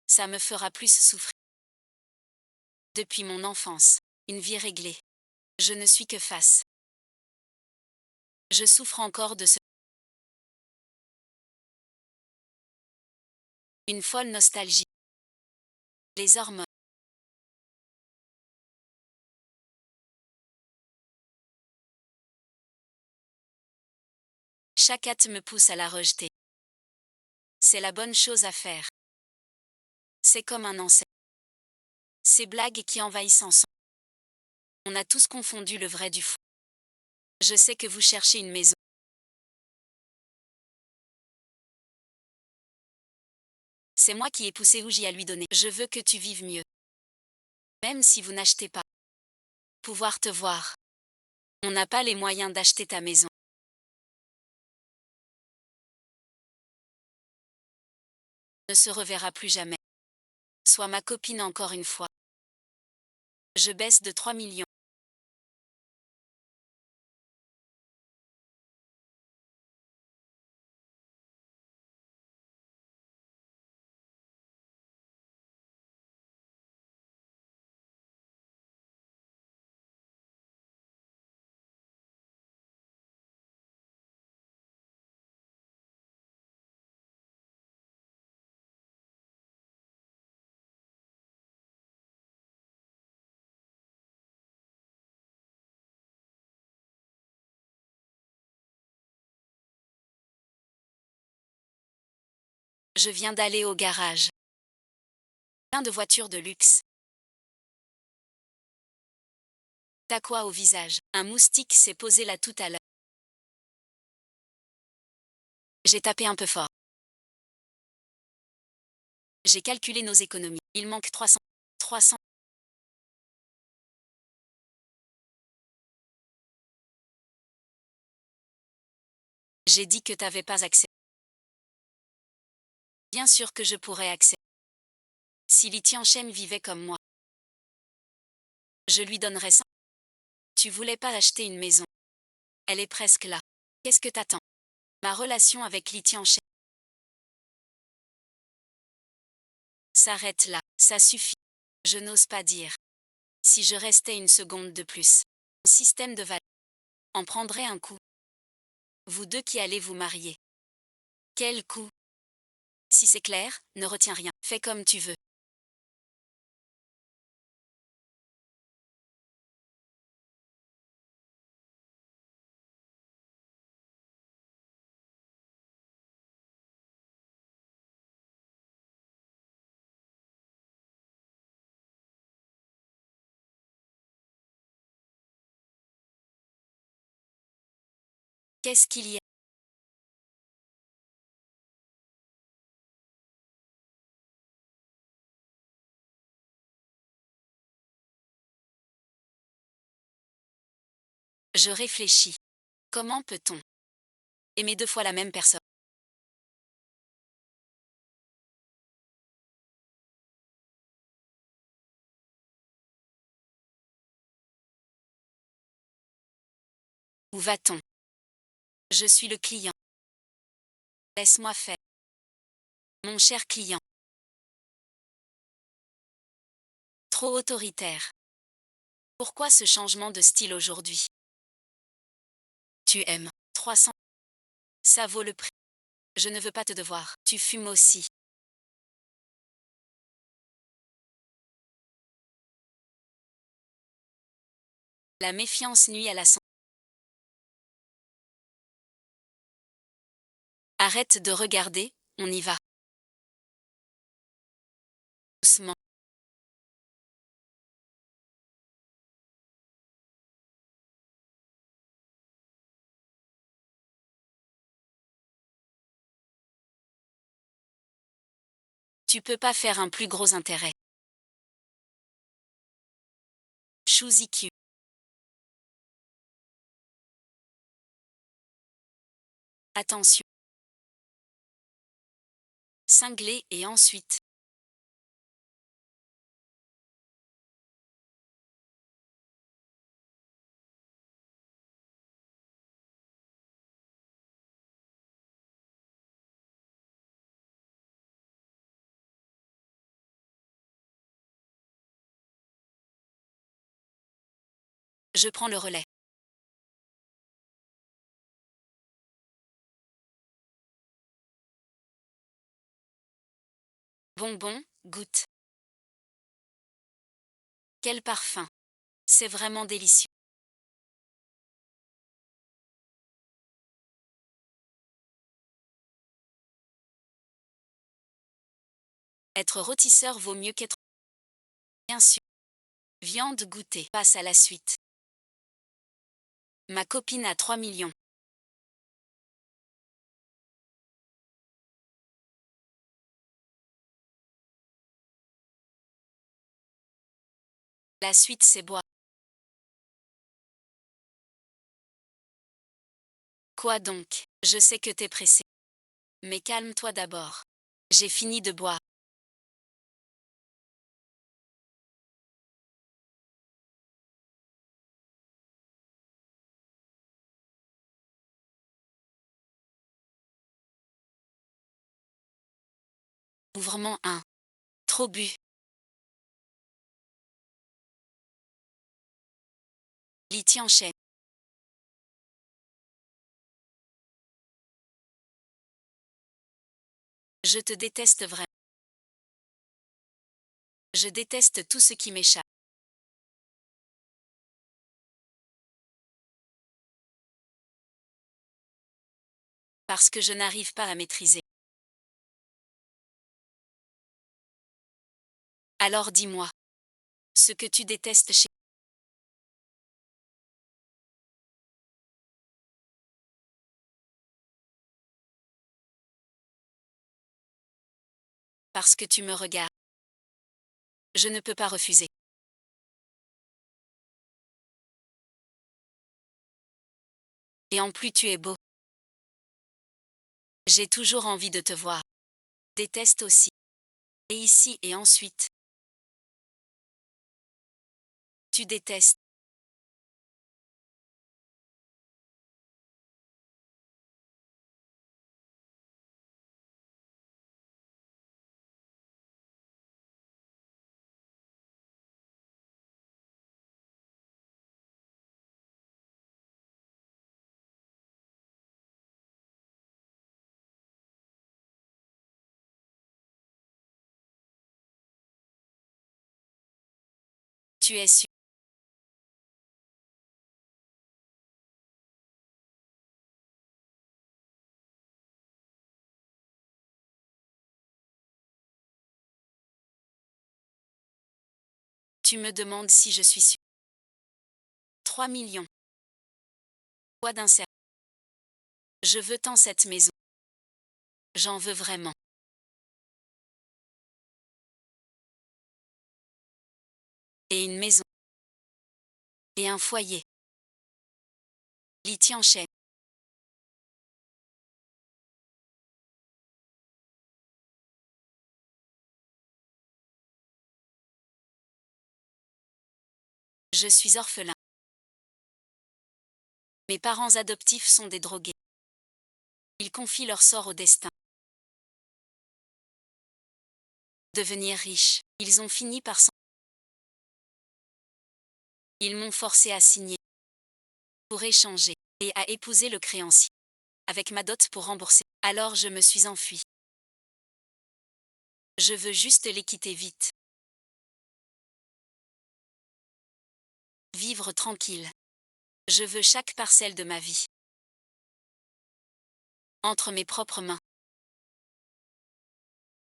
Ça me fera plus souffrir. Depuis mon enfance, une vie réglée. Je ne suis que face. Je souffre encore de ce. Une folle nostalgie. Les hormones. Chaque acte me pousse à la rejeter. C'est la bonne chose à faire. C'est comme un ancêtre. Ces blagues qui envahissent ensemble. On a tous confondu le vrai du faux. Je sais que vous cherchez une maison. C'est moi qui ai poussé Ouji à lui donner. Je veux que tu vives mieux. Même si vous n'achetez pas. Pouvoir te voir. On n'a pas les moyens d'acheter ta maison. Ne se reverra plus jamais. Sois ma copine encore une fois. Je baisse de 3 millions. Je viens d'aller au garage. Plein de voitures de luxe. T'as quoi au visage? Un moustique s'est posé là tout à l'heure. J'ai tapé un peu fort. J'ai calculé nos économies. Il manque 300. 300. J'ai dit que t'avais pas accès. Bien sûr que je pourrais accéder. Si Li Tianchen vivait comme moi, je lui donnerais ça. Tu voulais pas acheter une maison. Elle est presque là. Qu'est-ce que t'attends? Ma relation avec Li Tianchen s'arrête là. Ça suffit. Je n'ose pas dire. Si je restais une seconde de plus. Mon système de valeurs en prendrait un coup. Vous deux qui allez vous marier. Quel coup? Si c'est clair, ne retiens rien. Fais comme tu veux. Qu'est-ce qu'il y a? Je réfléchis. Comment peut-on aimer deux fois la même personne? Où va-t-on? Je suis le client. Laisse-moi faire. Mon cher client. Trop autoritaire. Pourquoi ce changement de style aujourd'hui? Tu aimes. 300. Ça vaut le prix. Je ne veux pas te devoir. Tu fumes aussi. La méfiance nuit à la santé. Arrête de regarder, on y va. Doucement. Tu peux pas faire un plus gros intérêt. Chouzikyu. Attention. Cinglé et ensuite. Je prends le relais. Bonbon, goûte. Quel parfum. C'est vraiment délicieux. Être rôtisseur vaut mieux qu'être. Bien sûr. Viande goûtée. Passe à la suite. Ma copine a 3 millions. La suite c'est boire. Quoi donc? Je sais que t'es pressé. Mais calme-toi d'abord. J'ai fini de boire. Ouvrement 1. Trop bu. Liti enchaîne. Je te déteste vraiment. Je déteste tout ce qui m'échappe. Parce que je n'arrive pas à maîtriser. Alors dis-moi. Ce que tu détestes chez. Parce que tu me regardes. Je ne peux pas refuser. Et en plus tu es beau. J'ai toujours envie de te voir. Déteste aussi. Et ici et ensuite. Tu détestes. Tu es sûr. Tu me demandes si je suis sûr. 3 millions. Quoi d'un cerf. Je veux tant cette maison. J'en veux vraiment. Et une maison. Et un foyer. Liti enchaîne. Je suis orphelin. Mes parents adoptifs sont des drogués. Ils confient leur sort au destin. Devenir riches. Ils ont fini par s'en. Ils m'ont forcé à signer. Pour échanger. Et à épouser le créancier. Avec ma dot pour rembourser. Alors je me suis enfuie. Je veux juste les quitter vite. Vivre tranquille. Je veux chaque parcelle de ma vie. Entre mes propres mains.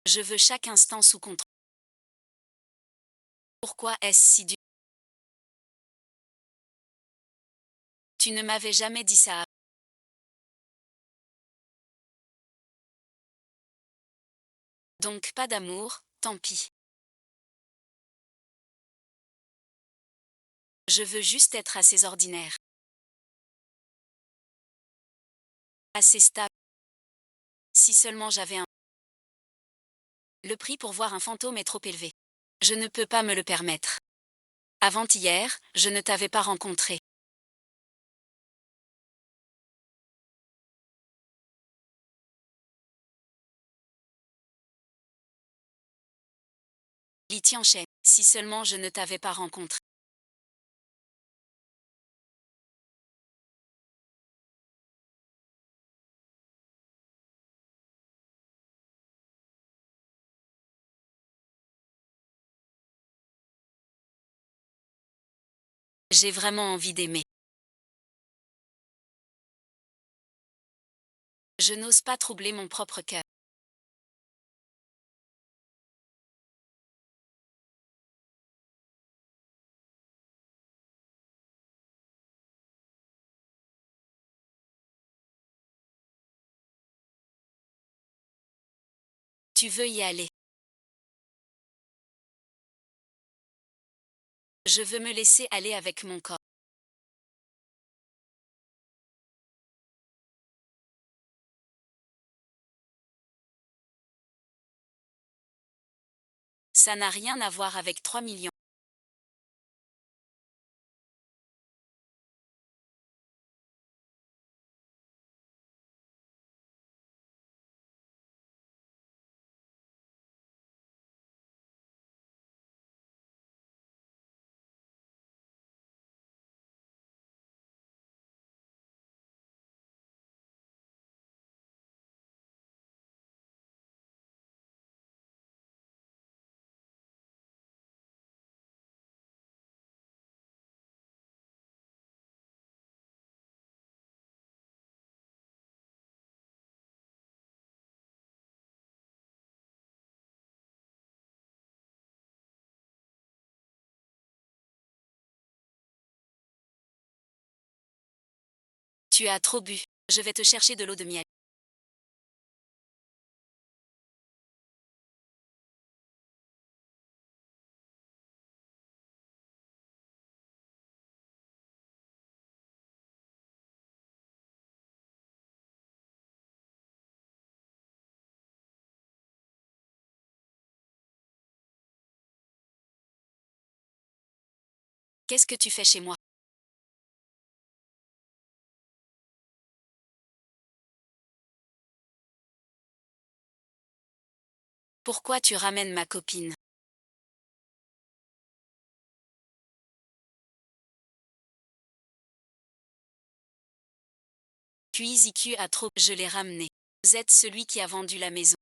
Je veux chaque instant sous contrôle. Pourquoi est-ce si dur? Tu ne m'avais jamais dit ça. Donc pas d'amour, tant pis. Je veux juste être assez ordinaire. Assez stable. Si seulement j'avais un. Le prix pour voir un fantôme est trop élevé. Je ne peux pas me le permettre. Avant-hier, je ne t'avais pas rencontré. Liti enchaîne. Si seulement je ne t'avais pas rencontré. J'ai vraiment envie d'aimer. Je n'ose pas troubler mon propre cœur. Tu veux y aller. Je veux me laisser aller avec mon corps. Ça n'a rien à voir avec 3 millions. Tu as trop bu. Je vais te chercher de l'eau de miel. Qu'est-ce que tu fais chez moi? Pourquoi tu ramènes ma copine? QIZQ a trop. Je l'ai ramené. Vous êtes celui qui a vendu la maison.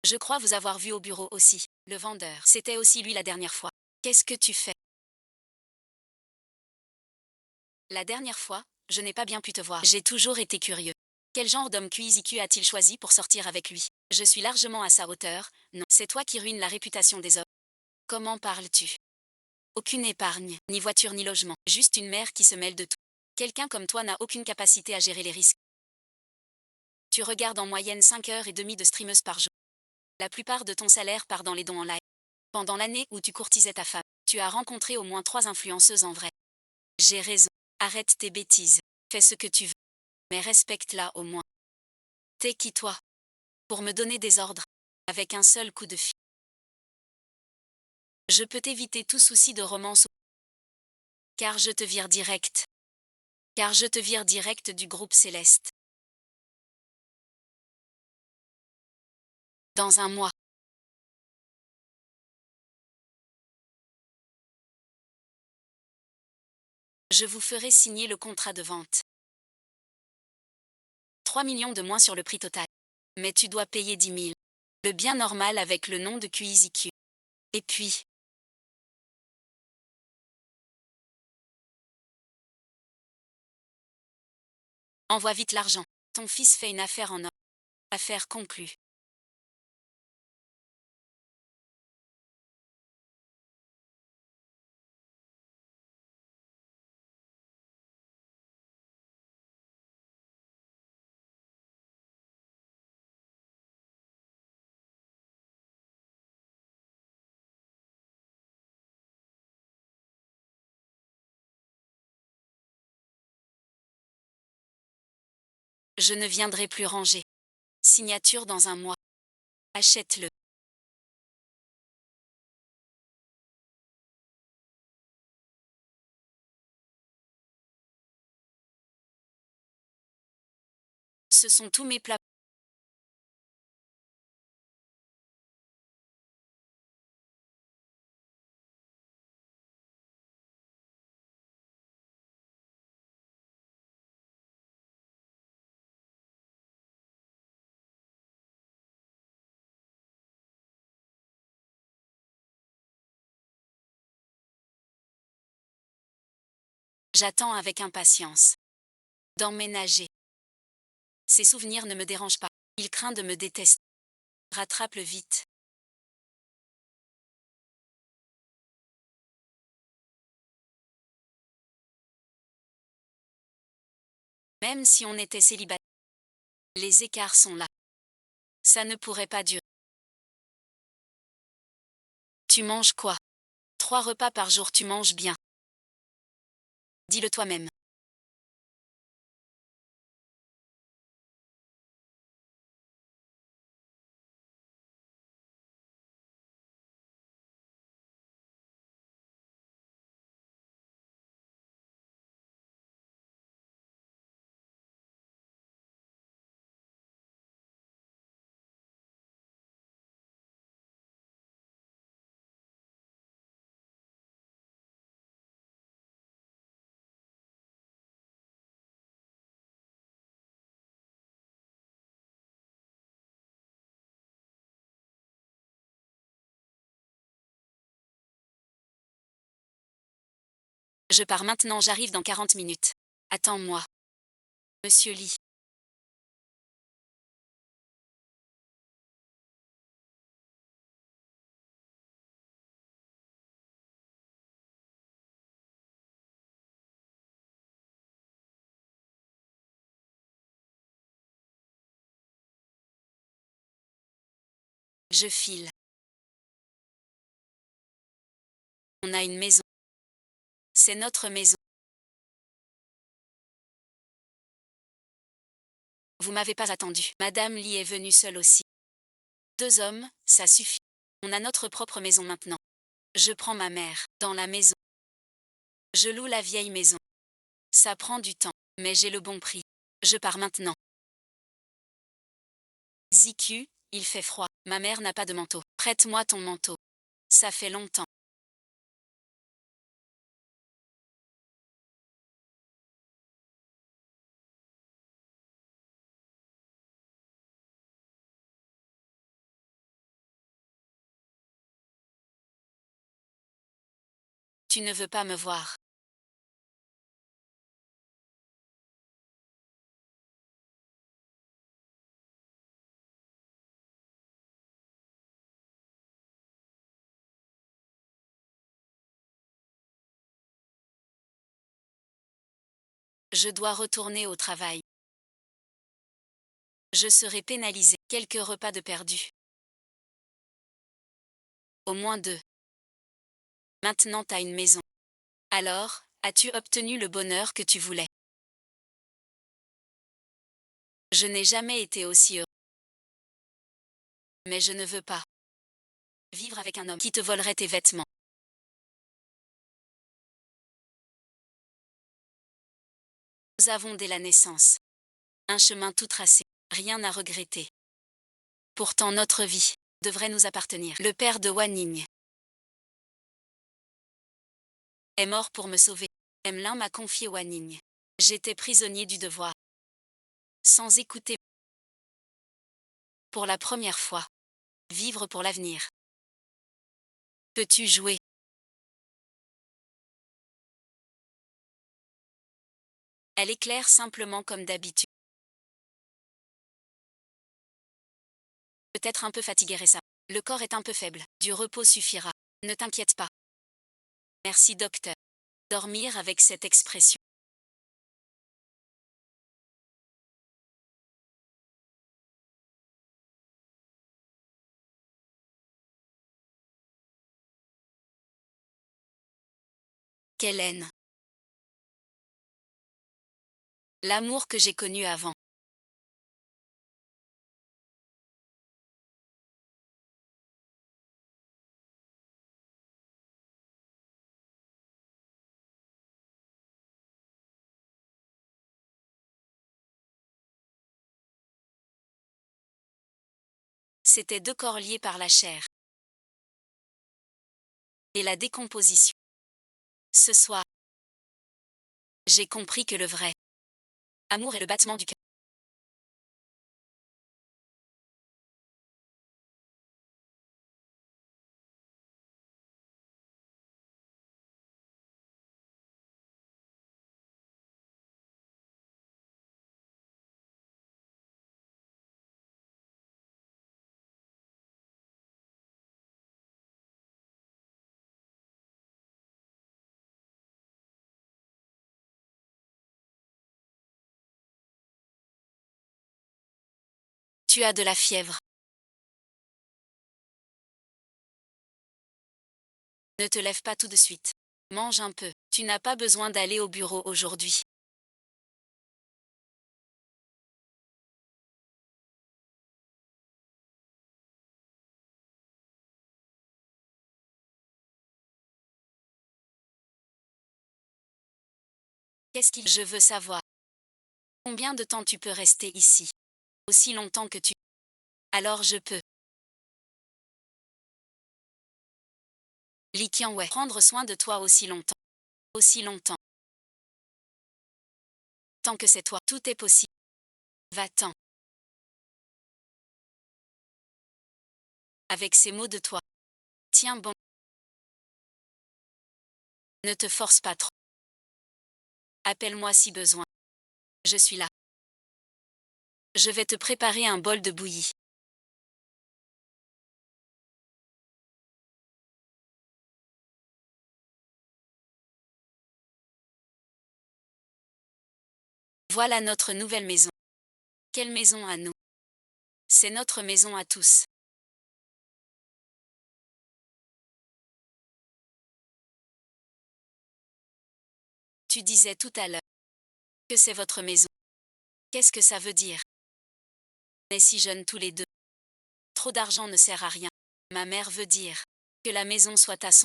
Je crois vous avoir vu au bureau aussi. Le vendeur. C'était aussi lui la dernière fois. Qu'est-ce que tu fais? La dernière fois, je n'ai pas bien pu te voir. J'ai toujours été curieux. Quel genre d'homme QIZQ a-t-il choisi pour sortir avec lui? Je suis largement à sa hauteur. Non, c'est toi qui ruines la réputation des hommes. Comment parles-tu? Aucune épargne, ni voiture ni logement, juste une mère qui se mêle de tout. Quelqu'un comme toi n'a aucune capacité à gérer les risques. Tu regardes en moyenne 5 heures et demie de streameuse par jour. La plupart de ton salaire part dans les dons en live. Pendant l'année où tu courtisais ta femme, tu as rencontré au moins 3 influenceuses en vrai. J'ai raison. Arrête tes bêtises. Fais ce que tu veux. Mais respecte-la au moins. T'es qui toi? Pour me donner des ordres. Avec un seul coup de fil. Je peux t'éviter tout souci de romance. Car je te vire direct. Car je te vire direct du groupe Céleste. Dans un mois. Je vous ferai signer le contrat de vente. 3 millions de moins sur le prix total. Mais tu dois payer 10 000. Le bien normal avec le nom de QIZQ. Et puis, envoie vite l'argent. Ton fils fait une affaire en or. Affaire conclue. Je ne viendrai plus ranger. Signature dans un mois. Achète-le. Ce sont tous mes plats. J'attends avec impatience. D'emménager. Ces souvenirs ne me dérangent pas. Il craint de me détester. Rattrape-le vite. Même si on était célibataire. Les écarts sont là. Ça ne pourrait pas durer. Tu manges quoi? 3 repas par jour, tu manges bien. Dis-le toi-même. Je pars maintenant, j'arrive dans 40 minutes. Attends-moi. Monsieur Lee. Je file. On a une maison. C'est notre maison. Vous m'avez pas attendu. Madame Lee est venue seule aussi. 2 hommes, ça suffit. On a notre propre maison maintenant. Je prends ma mère, dans la maison. Je loue la vieille maison. Ça prend du temps, mais j'ai le bon prix. Je pars maintenant. Ziku, il fait froid. Ma mère n'a pas de manteau. Prête-moi ton manteau. Ça fait longtemps. Tu ne veux pas me voir. Je dois retourner au travail. Je serai pénalisé. Quelques repas de perdu. Au moins 2. Maintenant t'as une maison. Alors, as-tu obtenu le bonheur que tu voulais? Je n'ai jamais été aussi heureux. Mais je ne veux pas vivre avec un homme qui te volerait tes vêtements. Nous avons dès la naissance un chemin tout tracé, rien à regretter. Pourtant notre vie devrait nous appartenir. Le père de Wanning est mort pour me sauver. Emlyn m'a confié Wanning. J'étais prisonnier du devoir. Sans écouter. Pour la première fois. Vivre pour l'avenir. Peux-tu jouer? Elle éclaire simplement comme d'habitude. Peut-être un peu fatigué récemment. Le corps est un peu faible. Du repos suffira. Ne t'inquiète pas. Merci docteur. Dormir avec cette expression. Quelle haine. L'amour que j'ai connu avant. C'était 2 corps liés par la chair. Et la décomposition. Ce soir, j'ai compris que le vrai amour est le battement du cœur. Tu as de la fièvre. Ne te lève pas tout de suite. Mange un peu. Tu n'as pas besoin d'aller au bureau aujourd'hui. Qu'est-ce qu'il... Je veux savoir. Combien de temps tu peux rester ici? Aussi longtemps que tu... Alors je peux. Lee Kyung-wei. Prendre soin de toi aussi longtemps. Aussi longtemps. Tant que c'est toi, tout est possible. Va-t'en. Avec ces mots de toi. Tiens bon. Ne te force pas trop. Appelle-moi si besoin. Je suis là. Je vais te préparer un bol de bouillie. Voilà notre nouvelle maison. Quelle maison à nous? C'est notre maison à tous. Tu disais tout à l'heure que c'est votre maison. Qu'est-ce que ça veut dire? On est si jeunes tous les deux. Trop d'argent ne sert à rien. Ma mère veut dire que la maison soit à son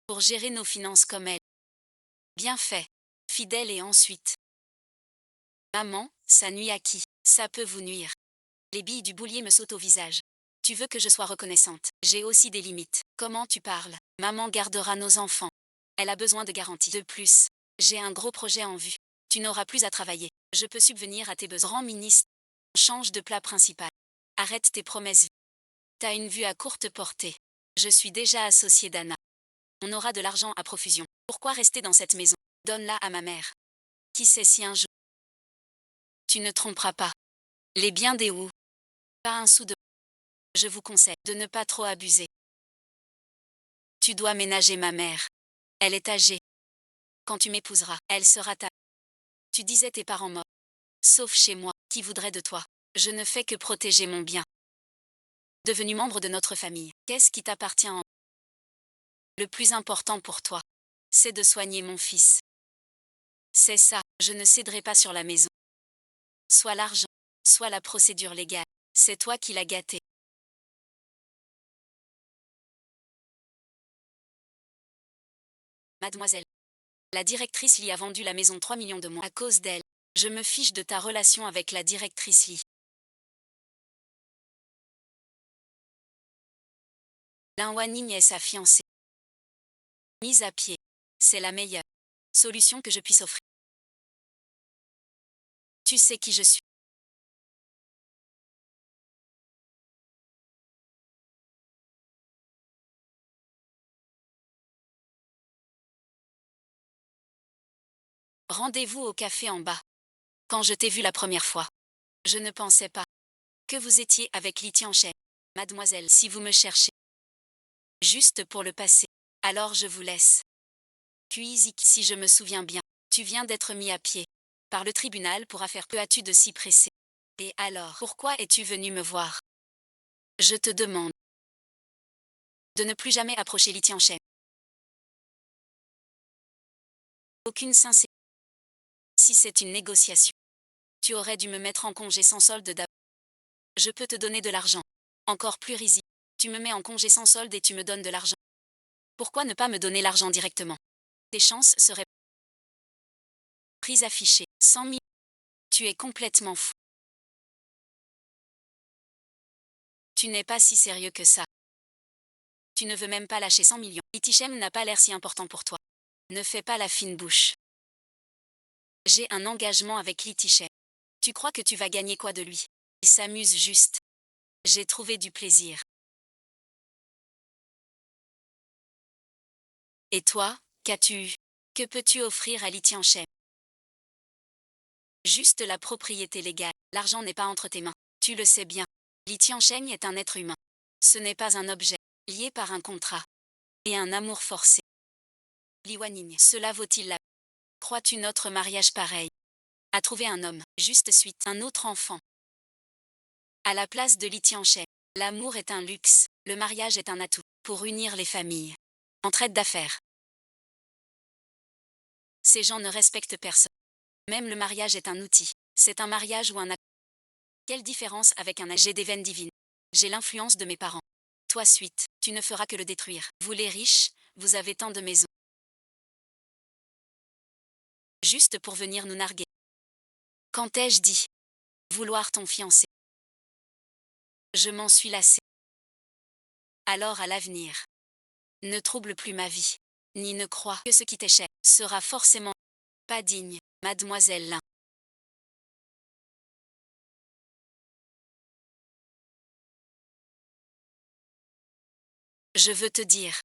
pour gérer nos finances comme elle. Bien fait. Fidèle et ensuite. Maman, ça nuit à qui? Ça peut vous nuire. Les billes du boulier me sautent au visage. Tu veux que je sois reconnaissante. J'ai aussi des limites. Comment tu parles? Maman gardera nos enfants. Elle a besoin de garanties. De plus, j'ai un gros projet en vue. Tu n'auras plus à travailler. Je peux subvenir à tes besoins. Grand ministre. Change de plat principal. Arrête tes promesses. T'as une vue à courte portée. Je suis déjà associée d'Anna. On aura de l'argent à profusion. Pourquoi rester dans cette maison? Donne-la à ma mère. Qui sait si un jour tu ne tromperas pas. Les biens des Wu. Pas un sou de. Je vous conseille de ne pas trop abuser. Tu dois ménager ma mère. Elle est âgée. Quand tu m'épouseras, elle sera ta. Tu disais tes parents morts. Sauf chez moi, qui voudrait de toi? Je ne fais que protéger mon bien. Devenu membre de notre famille, qu'est-ce qui t'appartient en. Le plus important pour toi, c'est de soigner mon fils. C'est ça, je ne céderai pas sur la maison. Soit l'argent, soit la procédure légale. C'est toi qui l'as gâté. Mademoiselle. La directrice Lee a vendu la maison 3 millions de mois à cause d'elle. Je me fiche de ta relation avec la directrice Lee. Lin Wanning est sa fiancée. Mise à pied. C'est la meilleure solution que je puisse offrir. Tu sais qui je suis. Rendez-vous au café en bas. Quand je t'ai vu la première fois, je ne pensais pas que vous étiez avec Li Tianchen. Mademoiselle, si vous me cherchez juste pour le passé, alors je vous laisse. Puis, si je me souviens bien, tu viens d'être mis à pied par le tribunal pour affaire. Que as-tu de si pressé? Et alors, pourquoi es-tu venu me voir? Je te demande de ne plus jamais approcher Li Tianchen. Aucune sincérité. Si c'est une négociation, tu aurais dû me mettre en congé sans solde d'abord. Je peux te donner de l'argent. Encore plus risible. Tu me mets en congé sans solde et tu me donnes de l'argent. Pourquoi ne pas me donner l'argent directement? Tes chances seraient prises affichées. 100 000. Tu es complètement fou. Tu n'es pas si sérieux que ça. Tu ne veux même pas lâcher 100 millions. Itichem n'a pas l'air si important pour toi. Ne fais pas la fine bouche. J'ai un engagement avec Litichem. Tu crois que tu vas gagner quoi de lui? Il s'amuse juste. J'ai trouvé du plaisir. Et toi, qu'as-tu eu? Que peux-tu offrir à Li Tianchen? Juste la propriété légale. L'argent n'est pas entre tes mains. Tu le sais bien. Li Tianchen est un être humain. Ce n'est pas un objet, lié par un contrat. Et un amour forcé. Li Wanning, cela vaut-il la. Crois-tu notre mariage pareil? À trouver un homme, juste suite, un autre enfant. À la place de Li Tianchen. L'amour est un luxe, le mariage est un atout, pour unir les familles. Entraide d'affaires. Ces gens ne respectent personne. Même le mariage est un outil. C'est un mariage ou un acte. Quelle différence avec un âge des veines divines? J'ai l'influence de mes parents. Toi suite, tu ne feras que le détruire. Vous les riches, vous avez tant de maisons. Juste pour venir nous narguer. Quand ai-je dit? Vouloir ton fiancé. Je m'en suis lassée. Alors à l'avenir. Ne trouble plus ma vie. Ni ne crois que ce qui t'est cher sera forcément pas digne, mademoiselle Lin. Je veux te dire.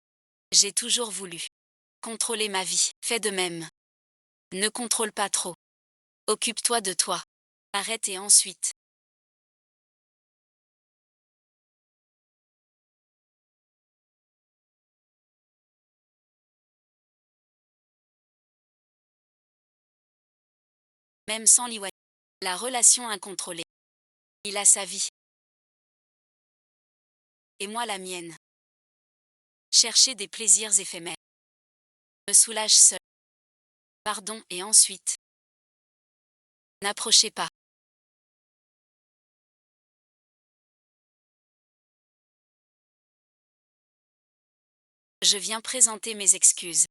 J'ai toujours voulu contrôler ma vie. Fais de même. Ne contrôle pas trop. Occupe-toi de toi. Arrête et ensuite. Même sans Liwai. La relation incontrôlée. Il a sa vie. Et moi la mienne. Chercher des plaisirs éphémères. Me soulage seul. Pardon et ensuite. N'approchez pas. Je viens présenter mes excuses.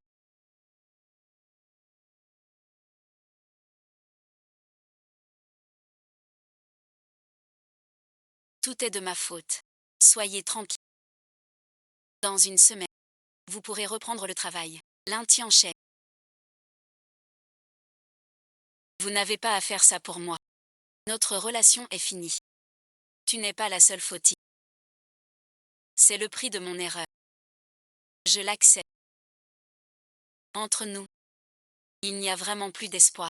Tout est de ma faute. Soyez tranquille. Dans une semaine, vous pourrez reprendre le travail. Lundi enchaîne. Vous n'avez pas à faire ça pour moi. Notre relation est finie. Tu n'es pas la seule fautive. C'est le prix de mon erreur. Je l'accepte. Entre nous, il n'y a vraiment plus d'espoir.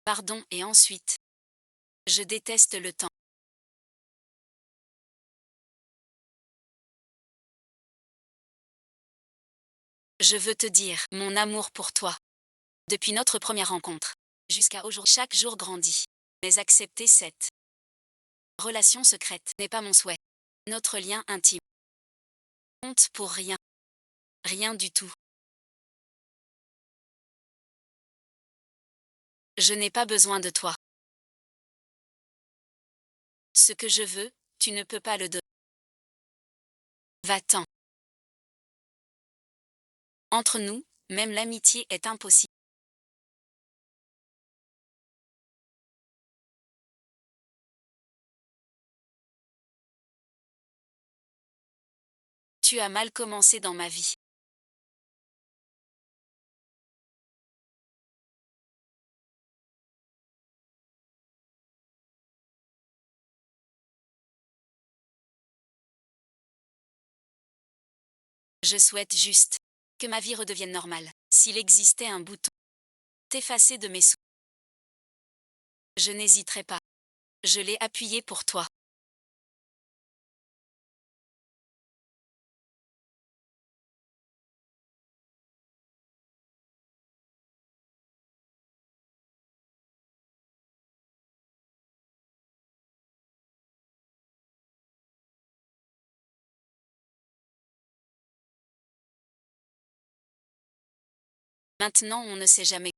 Pardon et ensuite. Je déteste le temps. Je veux te dire mon amour pour toi. Depuis notre première rencontre, jusqu'à aujourd'hui, chaque jour grandit. Mais accepter cette relation secrète n'est pas mon souhait. Notre lien intime compte pour rien. Rien du tout. Je n'ai pas besoin de toi. Ce que je veux, tu ne peux pas le donner. Va-t'en. Entre nous, même l'amitié est impossible. Tu as mal commencé dans ma vie. Je souhaite juste que ma vie redevienne normale. S'il existait un bouton t'effacer de mes souvenirs, je n'hésiterai pas. Je l'ai appuyé pour toi. Maintenant on ne sait jamais.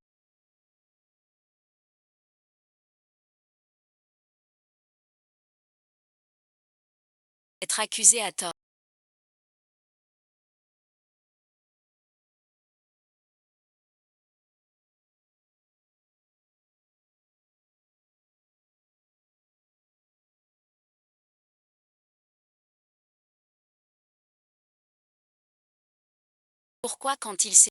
Être accusé à tort. Pourquoi quand il sait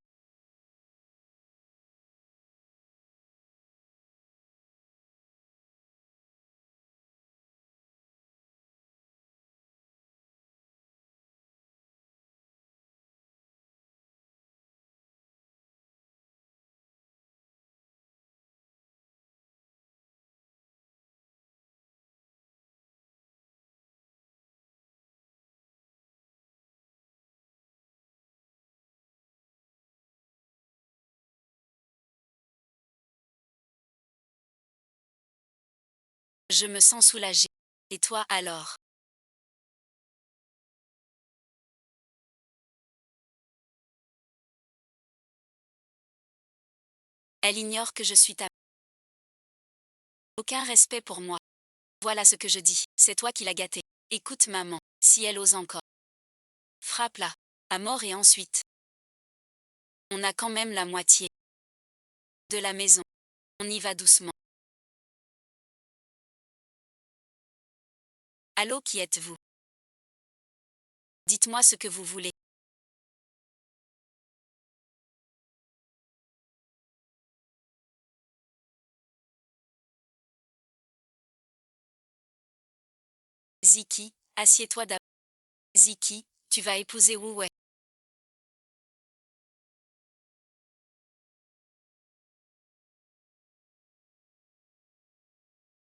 je me sens soulagée. Et toi alors? Elle ignore que je suis ta... Aucun respect pour moi. Voilà ce que je dis. C'est toi qui l'as gâtée. Écoute maman, si elle ose encore. Frappe-la. À mort et ensuite. On a quand même la moitié de la maison. On y va doucement. Allô, qui êtes-vous? Dites-moi ce que vous voulez. Ziki, assieds-toi d'abord. Ziki, tu vas épouser Wu Wei.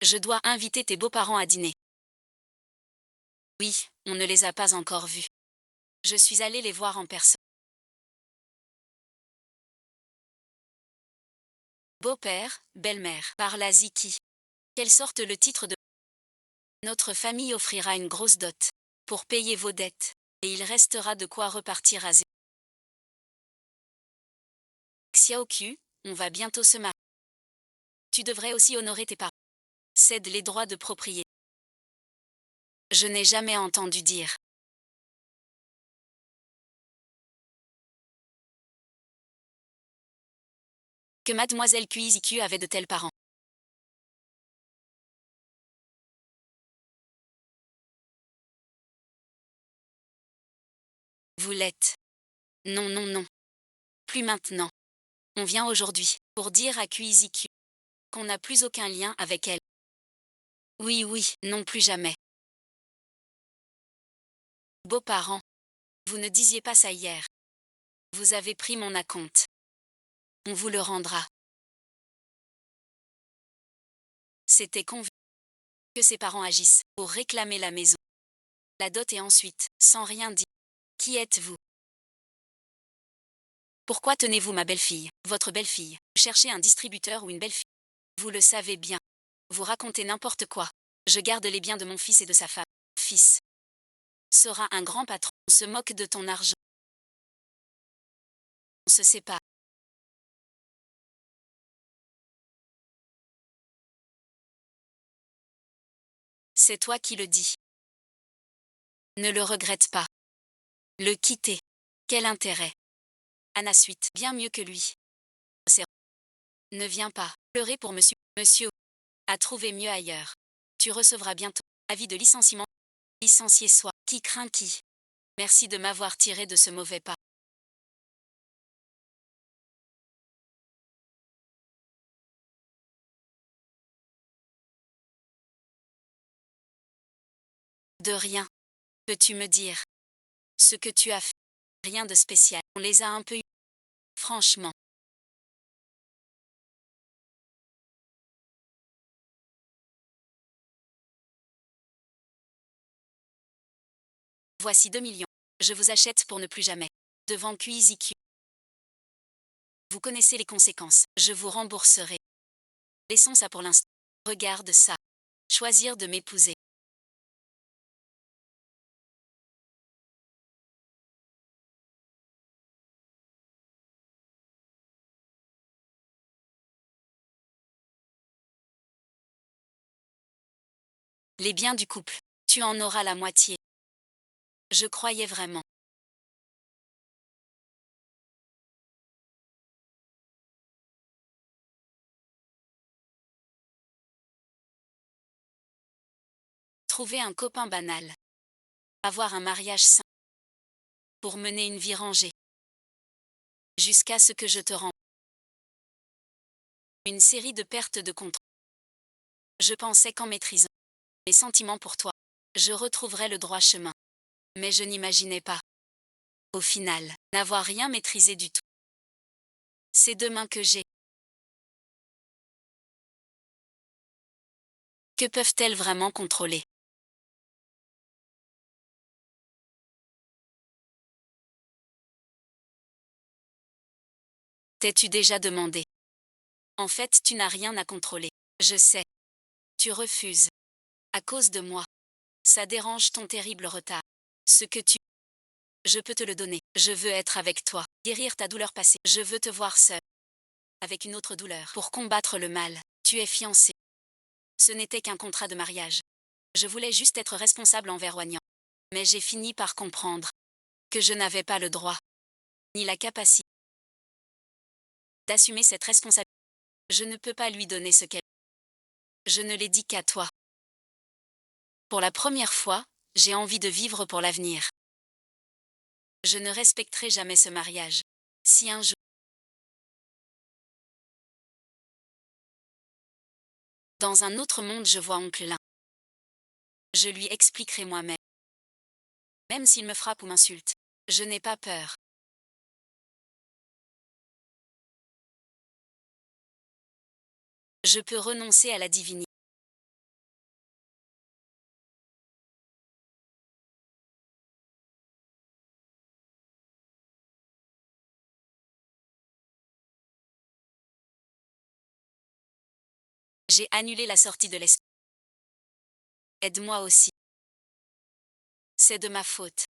Je dois inviter tes beaux-parents à dîner. Oui, on ne les a pas encore vus. Je suis allée les voir en personne. Beau-père, belle-mère, parla Ziki. Quelle sorte le titre de Notre famille offrira une grosse dot pour payer vos dettes, et il restera de quoi repartir à zéro. Xiaoqiu, on va bientôt se marier. Tu devrais aussi honorer tes parents. Cède les droits de propriété. Je n'ai jamais entendu dire que mademoiselle Kuiziku avait de tels parents. Vous l'êtes. Non, non, non. Plus maintenant. On vient aujourd'hui pour dire à Kuiziku qu'on n'a plus aucun lien avec elle. Oui, oui, non plus jamais. Beaux-parents. Vous ne disiez pas ça hier. Vous avez pris mon acompte. On vous le rendra. C'était convenu que ses parents agissent pour réclamer la maison, la dot et ensuite, sans rien dire. Qui êtes-vous? Pourquoi tenez-vous ma belle-fille, votre belle-fille? Cherchez un distributeur ou une belle-fille. Vous le savez bien. Vous racontez n'importe quoi. Je garde les biens de mon fils et de sa femme. Fils sera un grand patron. On se moque de ton argent. On se sépare. C'est toi qui le dis. Ne le regrette pas. Le quitter. Quel intérêt? Anna suite, bien mieux que lui. C'est... Ne viens pas pleurer pour monsieur. Monsieur a trouvé mieux ailleurs. Tu recevras bientôt avis de licenciement. Licencié soit. Qui craint qui? Merci de m'avoir tiré de ce mauvais pas. De rien. Peux-tu me dire ce que tu as fait? Rien de spécial. On les a un peu eu. Franchement. Voici 2 millions. Je vous achète pour ne plus jamais. Devant Kuiziku. Vous connaissez les conséquences. Je vous rembourserai. Laissons ça pour l'instant. Regarde ça. Choisir de m'épouser. Les biens du couple. Tu en auras la moitié. Je croyais vraiment. Trouver un copain banal. Avoir un mariage sain. Pour mener une vie rangée. Jusqu'à ce que je te rende. Une série de pertes de contrôle. Je pensais qu'en maîtrisant mes sentiments pour toi, je retrouverais le droit chemin. Mais je n'imaginais pas, au final, n'avoir rien maîtrisé du tout. Ces 2 mains que j'ai. Que peuvent-elles vraiment contrôler? T'es-tu déjà demandé? En fait, tu n'as rien à contrôler. Je sais. Tu refuses. À cause de moi. Ça dérange ton terrible retard. Ce que tu... Je peux te le donner. Je veux être avec toi. Guérir ta douleur passée. Je veux te voir seul. Avec une autre douleur. Pour combattre le mal. Tu es fiancé. Ce n'était qu'un contrat de mariage. Je voulais juste être responsable envers Wagnan. Mais j'ai fini par comprendre que je n'avais pas le droit, ni la capacité d'assumer cette responsabilité. Je ne peux pas lui donner ce qu'elle... Je ne l'ai dit qu'à toi. Pour la première fois, j'ai envie de vivre pour l'avenir. Je ne respecterai jamais ce mariage. Si un jour, dans un autre monde, je vois oncle Lin, je lui expliquerai moi-même. Même s'il me frappe ou m'insulte, je n'ai pas peur. Je peux renoncer à la divinité. J'ai annulé la sortie de l'espace. Aide-moi aussi. C'est de ma faute.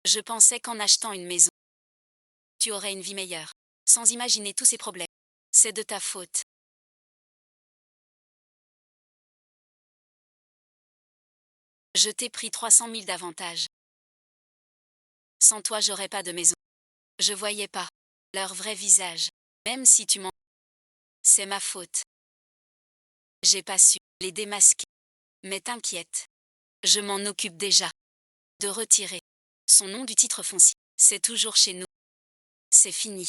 Je pensais qu'en achetant une maison, tu aurais une vie meilleure. Sans imaginer tous ces problèmes. C'est de ta faute. Je t'ai pris 300 000 d'avantage. Sans toi, j'aurais pas de maison. Je voyais pas leur vrai visage. Même si tu mens, c'est ma faute. J'ai pas su les démasquer. Mais t'inquiète. Je m'en occupe déjà. De retirer son nom du titre foncier. C'est toujours chez nous. C'est fini.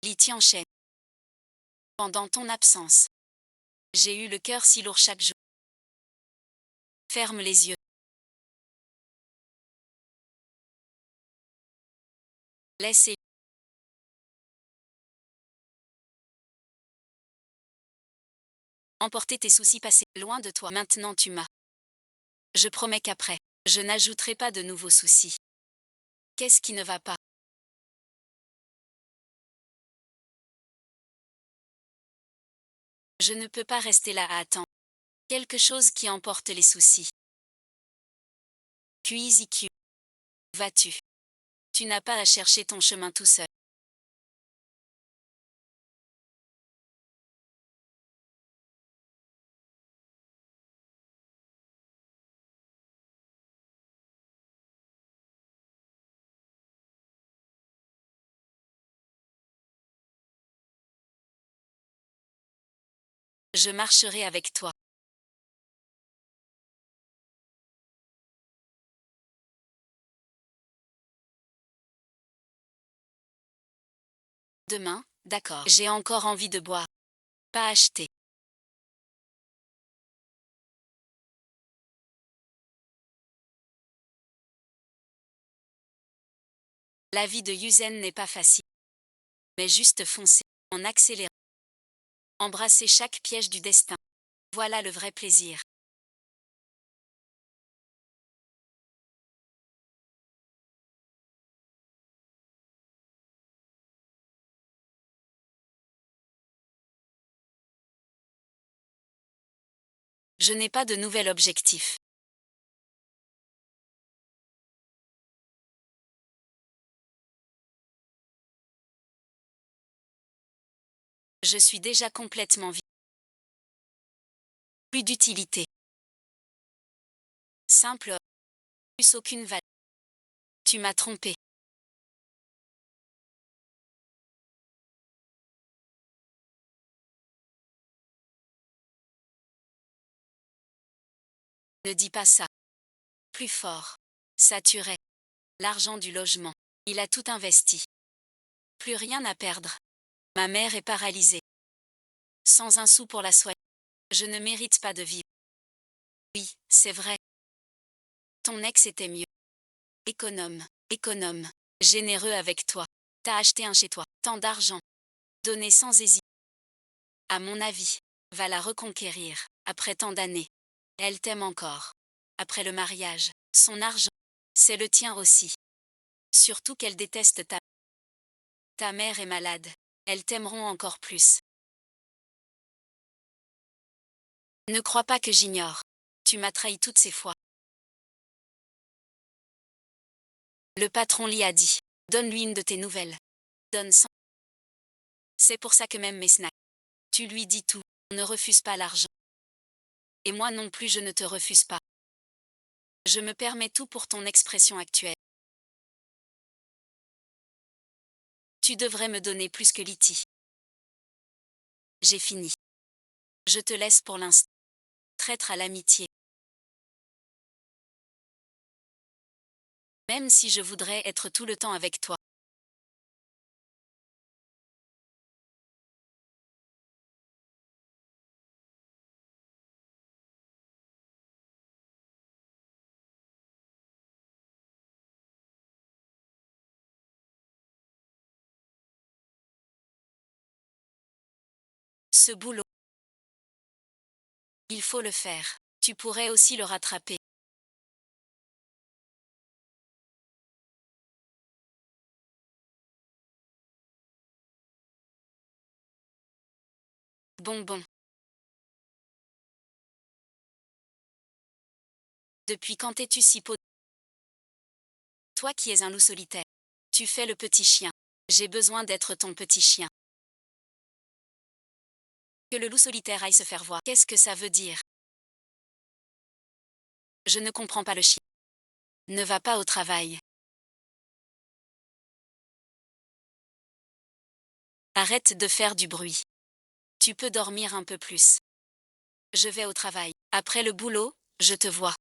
Liti enchaîne. Pendant ton absence, j'ai eu le cœur si lourd chaque jour. Ferme les yeux. Laissez emporter tes soucis passés loin de toi. Maintenant tu m'as. Je promets qu'après, je n'ajouterai pas de nouveaux soucis. Qu'est-ce qui ne va pas? Je ne peux pas rester là à attendre. Quelque chose qui emporte les soucis. QIZQ. Vas-tu? Tu n'as pas à chercher ton chemin tout seul. Je marcherai avec toi. Demain, d'accord. J'ai encore envie de boire. Pas acheter. La vie de Yuzen n'est pas facile. Mais juste foncer, en accélérant. Embrasser chaque piège du destin. Voilà le vrai plaisir. Je n'ai pas de nouvel objectif. Je suis déjà complètement vide. Plus d'utilité. Simple. Plus aucune valeur. Tu m'as trompé. Ne dis pas ça. Plus fort. Saturé. L'argent du logement. Il a tout investi. Plus rien à perdre. Ma mère est paralysée. Sans un sou pour la soigner. Je ne mérite pas de vivre. Oui, c'est vrai. Ton ex était mieux. Économe, économe, généreux avec toi. T'as acheté un chez toi. Tant d'argent. Donné sans hésiter. À mon avis, va la reconquérir. Après tant d'années. Elle t'aime encore. Après le mariage, son argent, c'est le tien aussi. Surtout qu'elle déteste ta mère est malade. Elles t'aimeront encore plus. Ne crois pas que j'ignore. Tu m'as trahi toutes ces fois. Le patron Lee a dit. Donne-lui une de tes nouvelles. Donne 100. C'est pour ça que même mes snacks. Tu lui dis tout. Ne refuse pas l'argent. Et moi non plus je ne te refuse pas. Je me permets tout pour ton expression actuelle. Tu devrais me donner plus que Liti. J'ai fini. Je te laisse pour l'instant. Traître à l'amitié. Même si je voudrais être tout le temps avec toi. Ce boulot. Il faut le faire. Tu pourrais aussi le rattraper. Bonbon. Depuis quand es-tu si pot? Toi qui es un loup solitaire. Tu fais le petit chien. J'ai besoin d'être ton petit chien. Que le loup solitaire aille se faire voir. Qu'est-ce que ça veut dire? Je ne comprends pas le chien. Ne va pas au travail. Arrête de faire du bruit. Tu peux dormir un peu plus. Je vais au travail. Après le boulot, je te vois.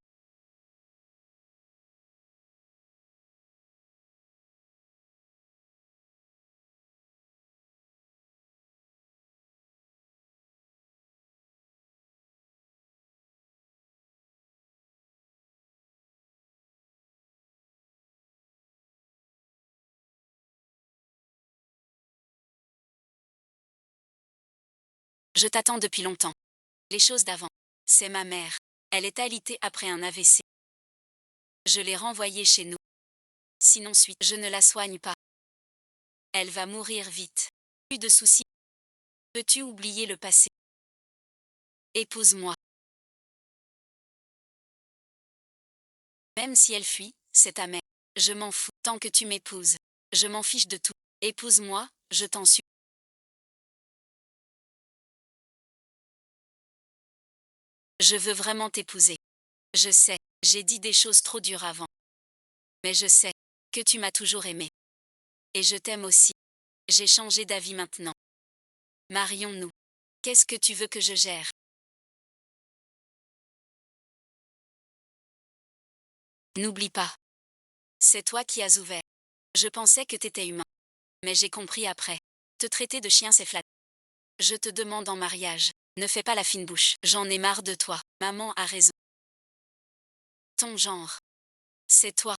Je t'attends depuis longtemps. Les choses d'avant. C'est ma mère. Elle est alitée après un AVC. Je l'ai renvoyée chez nous. Sinon je ne la soigne pas. Elle va mourir vite. Plus de soucis. Peux-tu oublier le passé? Épouse-moi. Même si elle fuit, c'est ta mère. Je m'en fous. Tant que tu m'épouses. Je m'en fiche de tout. Épouse-moi, je t'en supplie. Je veux vraiment t'épouser. Je sais, j'ai dit des choses trop dures avant. Mais je sais que tu m'as toujours aimé. Et je t'aime aussi. J'ai changé d'avis maintenant. Marions-nous. Qu'est-ce que tu veux que je gère? N'oublie pas. C'est toi qui as ouvert. Je pensais que t'étais humain. Mais j'ai compris après. Te traiter de chien c'est flatteur. Je te demande en mariage. Ne fais pas la fine bouche. J'en ai marre de toi. Maman a raison. Ton genre. C'est toi.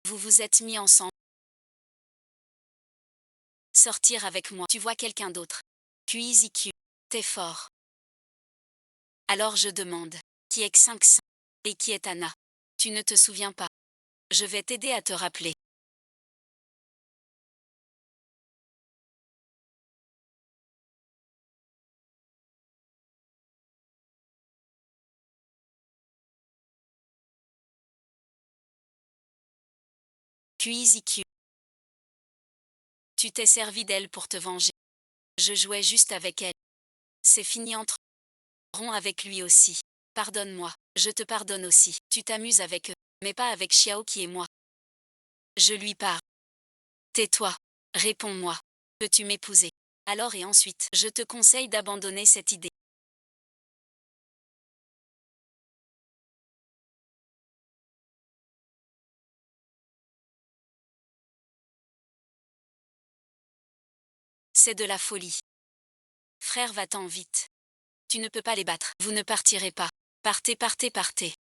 Vous vous êtes mis ensemble. Sortir avec moi. Tu vois quelqu'un d'autre. QIZQ. T'es fort. Alors je demande. Qui est Xinx? Et qui est Anna? Tu ne te souviens pas. Je vais t'aider à te rappeler. QIZQ. Tu t'es servi d'elle pour te venger. Je jouais juste avec elle. C'est fini entre rond avec lui aussi. Pardonne-moi, je te pardonne aussi. Tu t'amuses avec eux, mais pas avec Xiao qui est moi. Je lui parle. Tais-toi. Réponds-moi. Peux-tu m'épouser? Alors et ensuite, je te conseille d'abandonner cette idée. C'est de la folie. Frère, va-t'en vite. Tu ne peux pas les battre. Vous ne partirez pas. Partez, partez, partez.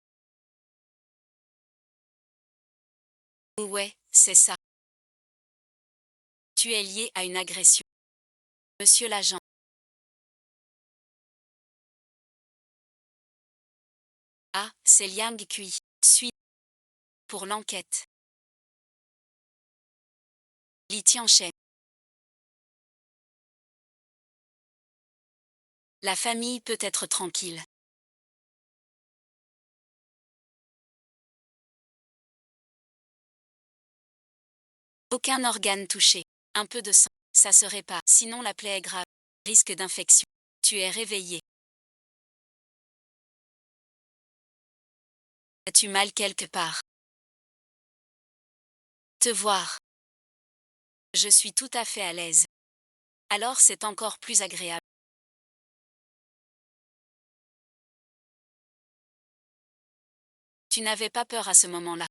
Ouais, c'est ça. Tu es lié à une agression. Monsieur l'agent. Ah, c'est Liang Kui. Suis pour l'enquête. Li Tianchen. La famille peut être tranquille. Aucun organe touché. Un peu de sang. Ça serait pas. Sinon la plaie est grave. Risque d'infection. Tu es réveillé. As-tu mal quelque part? Te voir. Je suis tout à fait à l'aise. Alors c'est encore plus agréable. Tu n'avais pas peur à ce moment-là.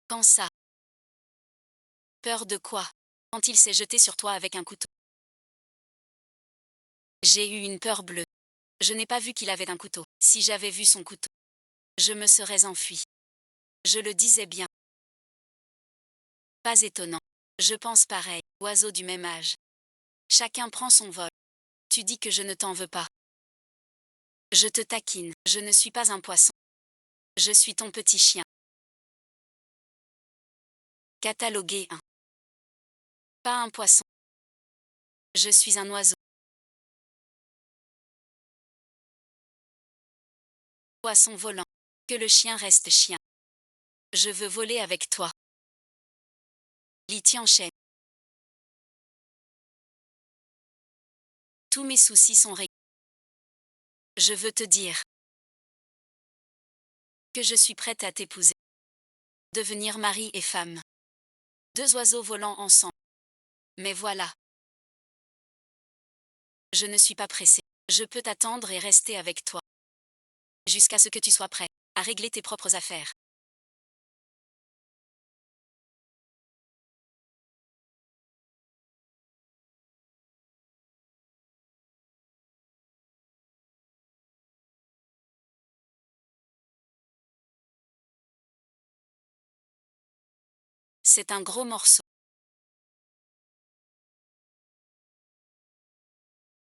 Quand ça? Peur de quoi? Quand il s'est jeté sur toi avec un couteau. J'ai eu une peur bleue. Je n'ai pas vu qu'il avait un couteau. Si j'avais vu son couteau, je me serais enfui. Je le disais bien. Pas étonnant. Je pense pareil, oiseaux du même âge. Chacun prend son vol. Tu dis que je ne t'en veux pas. Je te taquine, je ne suis pas un poisson. Je suis ton petit chien. Catalogué 1. Pas un poisson. Je suis un oiseau. Poisson volant. Que le chien reste chien. Je veux voler avec toi. Li Tianchen. Tous mes soucis sont réglés. Je veux te dire que je suis prête à t'épouser. Devenir mari et femme. Deux oiseaux volant ensemble. Mais voilà. Je ne suis pas pressée. Je peux t'attendre et rester avec toi. Jusqu'à ce que tu sois prêt à régler tes propres affaires. C'est un gros morceau.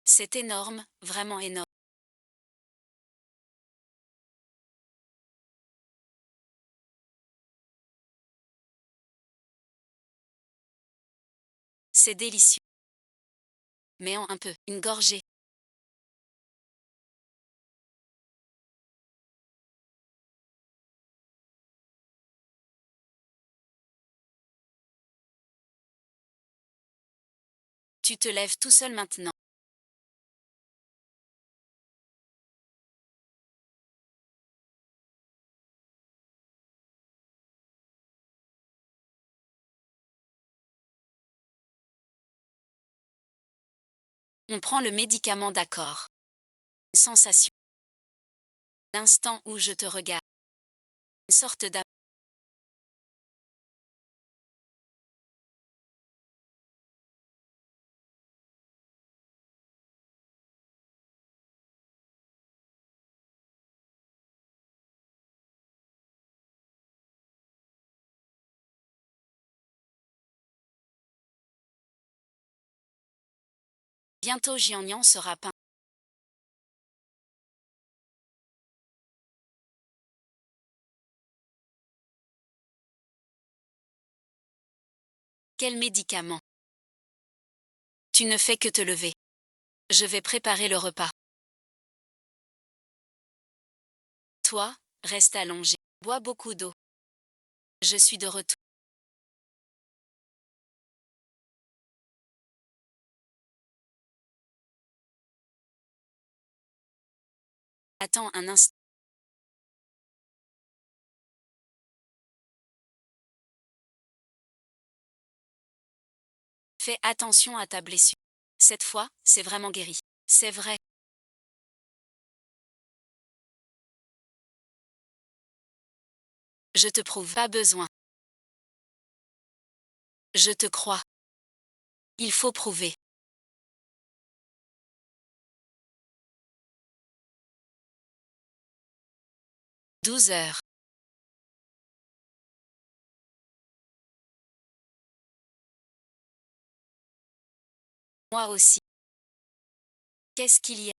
C'est énorme, vraiment énorme. C'est délicieux. Mais en un peu, une gorgée. Tu te lèves tout seul maintenant. On prend le médicament d'accord. Sensation. L'instant où je te regarde. Une sorte d'amour. Bientôt Jiangnan sera peint. Quel médicament? Tu ne fais que te lever. Je vais préparer le repas. Toi, reste allongé. Bois beaucoup d'eau. Je suis de retour. Attends un instant. Fais attention à ta blessure. Cette fois, c'est vraiment guéri. C'est vrai. Je te prouve pas besoin. Je te crois. Il faut prouver. 12 heures. Moi aussi. Qu'est-ce qu'il y a?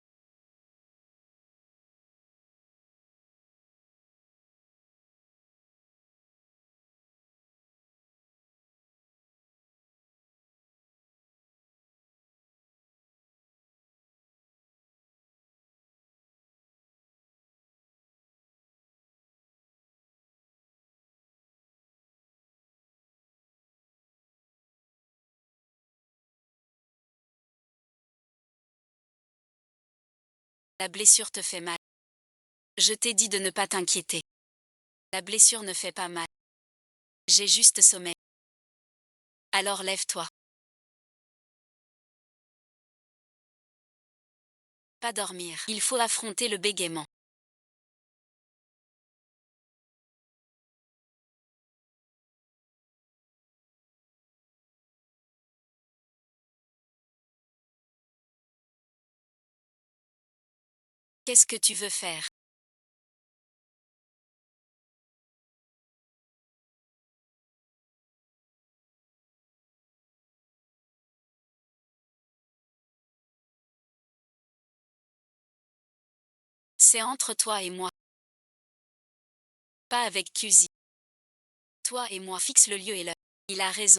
La blessure te fait mal. Je t'ai dit de ne pas t'inquiéter. La blessure ne fait pas mal. J'ai juste sommeil. Alors lève-toi. Pas dormir. Il faut affronter le bégaiement. Qu'est-ce que tu veux faire? C'est entre toi et moi. Pas avec Cusi. Toi et moi fixe le lieu et l'heure. Il a raison.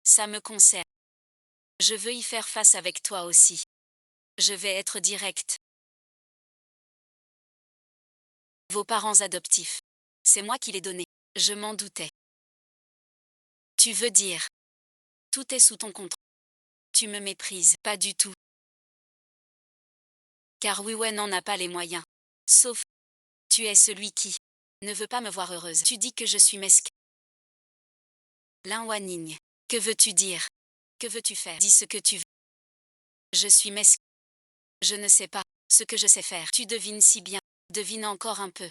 Ça me concerne. Je veux y faire face avec toi aussi. Je vais être direct. Vos parents adoptifs. C'est moi qui les donnais. Je m'en doutais. Tu veux dire. Tout est sous ton contrôle. Tu me méprises. Pas du tout. Car Wiwen n'en a pas les moyens. Sauf. Tu es celui qui ne veut pas me voir heureuse. Tu dis que je suis mesquine. Lin Wanning. Que veux-tu dire? Que veux-tu faire? Dis ce que tu veux. Je suis mesquine. Je ne sais pas ce que je sais faire. Tu devines si bien. Devine encore un peu.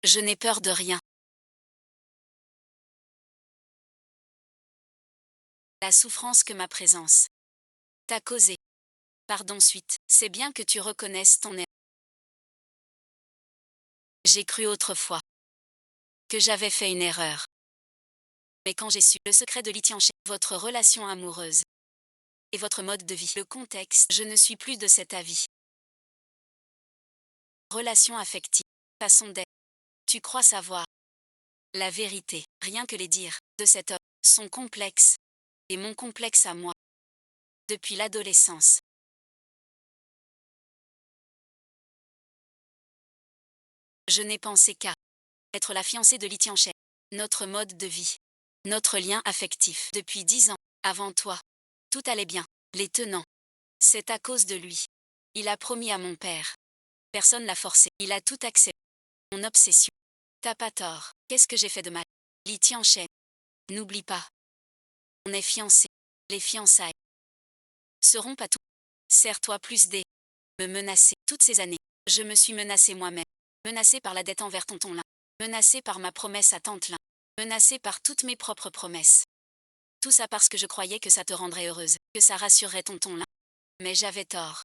Je n'ai peur de rien. La souffrance que ma présence t'a causée. Pardon suite. C'est bien que tu reconnaisses ton erreur. J'ai cru autrefois que j'avais fait une erreur. Mais quand j'ai su le secret de Litianche, votre relation amoureuse et votre mode de vie, le contexte, je ne suis plus de cet avis. Relation affective, façon d'être. Tu crois savoir la vérité, rien que les dires de cet homme sont complexes. Et mon complexe à moi. Depuis l'adolescence. Je n'ai pensé qu'à être la fiancée de Litianche. Notre mode de vie. Notre lien affectif. Depuis 10 ans, avant toi. Tout allait bien. Les tenants. C'est à cause de lui. Il a promis à mon père. Personne l'a forcé. Il a tout accepté. Mon obsession. T'as pas tort. Qu'est-ce que j'ai fait de mal? Litianche. N'oublie pas. On est fiancés. Les fiançailles seront pas tout. Serre-toi plus des. Me menacer. Toutes ces années, je me suis menacée moi-même. Menacée par la dette envers tonton Lin. Menacée par ma promesse à tante Lin. Menacée par toutes mes propres promesses. Tout ça parce que je croyais que ça te rendrait heureuse, que ça rassurerait tonton Lin. Mais j'avais tort.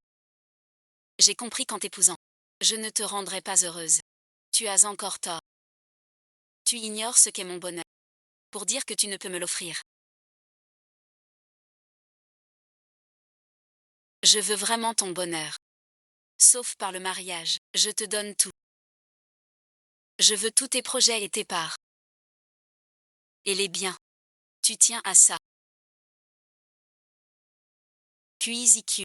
J'ai compris qu'en t'épousant, je ne te rendrai pas heureuse. Tu as encore tort. Tu ignores ce qu'est mon bonheur. Pour dire que tu ne peux me l'offrir. Je veux vraiment ton bonheur. Sauf par le mariage, je te donne tout. Je veux tous tes projets et tes parts. Et les biens. Tu tiens à ça. QIZQ.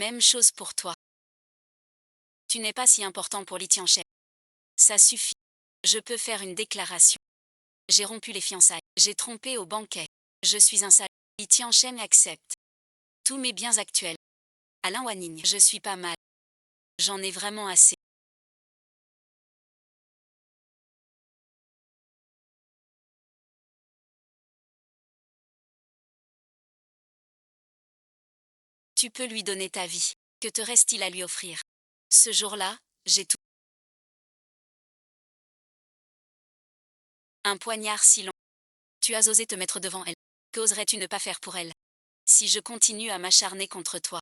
Même chose pour toi. Tu n'es pas si important pour Litianche. Ça suffit. Je peux faire une déclaration. J'ai rompu les fiançailles. J'ai trompé au banquet. Je suis un sale. Litianche accepte. Tous mes biens actuels. Alain Wanning. Je suis pas mal. J'en ai vraiment assez. Tu peux lui donner ta vie. Que te reste-t-il à lui offrir? Ce jour-là, j'ai tout. Un poignard si long. Tu as osé te mettre devant elle. Qu'oserais-tu ne pas faire pour elle? Si je continue à m'acharner contre toi.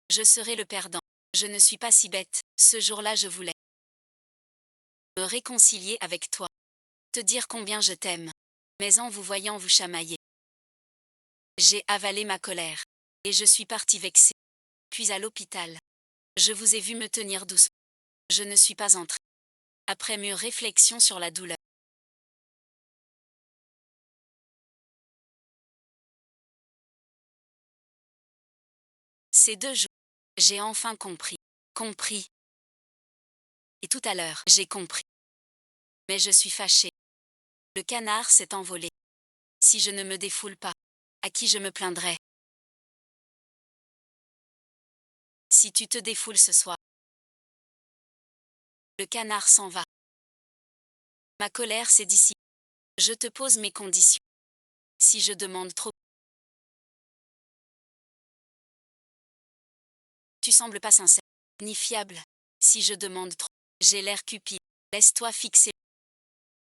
Je serai le perdant. Je ne suis pas si bête. Ce jour-là, je voulais me réconcilier avec toi. Te dire combien je t'aime. Mais en vous voyant vous chamailler, j'ai avalé ma colère. Et je suis partie vexée. Puis à l'hôpital. Je vous ai vu me tenir doucement. Je ne suis pas entrée. Après mûre réflexion sur la douleur. Ces 2 jours, j'ai enfin compris. Compris. Et tout à l'heure, j'ai compris. Mais je suis fâchée. Le canard s'est envolé. Si je ne me défoule pas, à qui je me plaindrai? Si tu te défoules ce soir, le canard s'en va. Ma colère s'est dissipée. Je te pose mes conditions. Si je demande trop, Tu sembles pas sincère, ni fiable. Si je demande trop, j'ai l'air cupide. Laisse-toi fixer.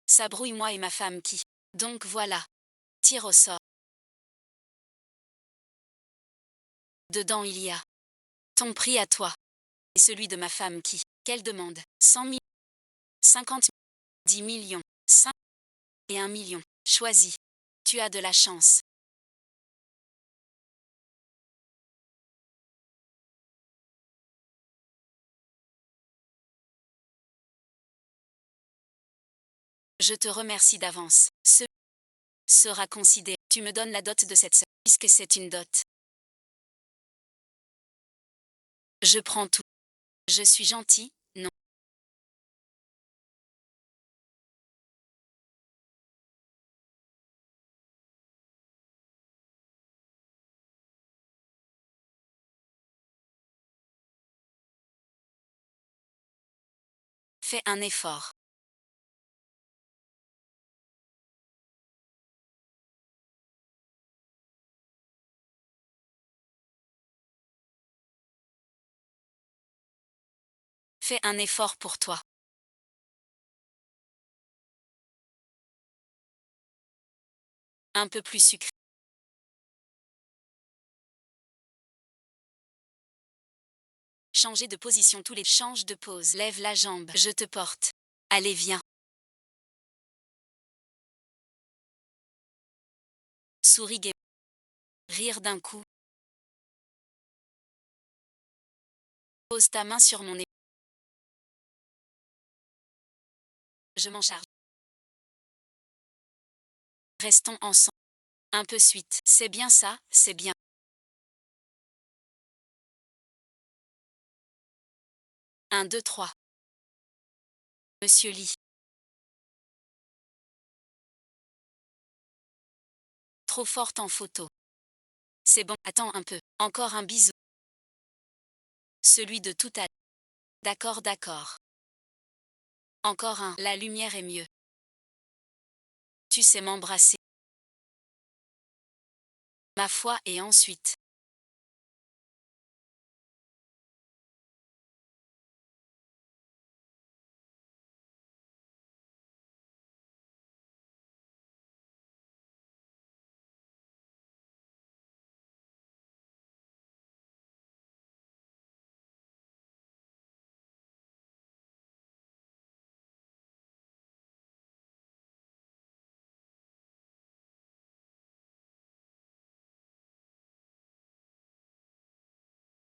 Ça brouille moi et ma femme qui. Donc voilà. Tire au sort. Dedans il y a ton prix à toi. Et celui de ma femme qui. Quelle demande? 100 000, 50 000, 10 millions, 5 et 1 million. Choisis. Tu as de la chance. Je te remercie d'avance. Ce sera considéré. Tu me donnes la dot de cette sœur, puisque c'est une dot. Je prends tout. Je suis gentil, non. Fais un effort. Fais un effort pour toi. Un peu plus sucré. Changer de position tous les. Change de pose. Lève la jambe. Je te porte. Allez, viens. Souris gai. Rire d'un coup. Pose ta main sur mon épaule. Je m'en charge. Restons ensemble. Un peu suite. C'est bien ça, c'est bien. 1, 2, 3. Monsieur Lee. Trop forte en photo. C'est bon, attends un peu. Encore un bisou. Celui de tout à l'heure. D'accord, d'accord. Encore un. La lumière est mieux. Tu sais m'embrasser. Ma foi et ensuite.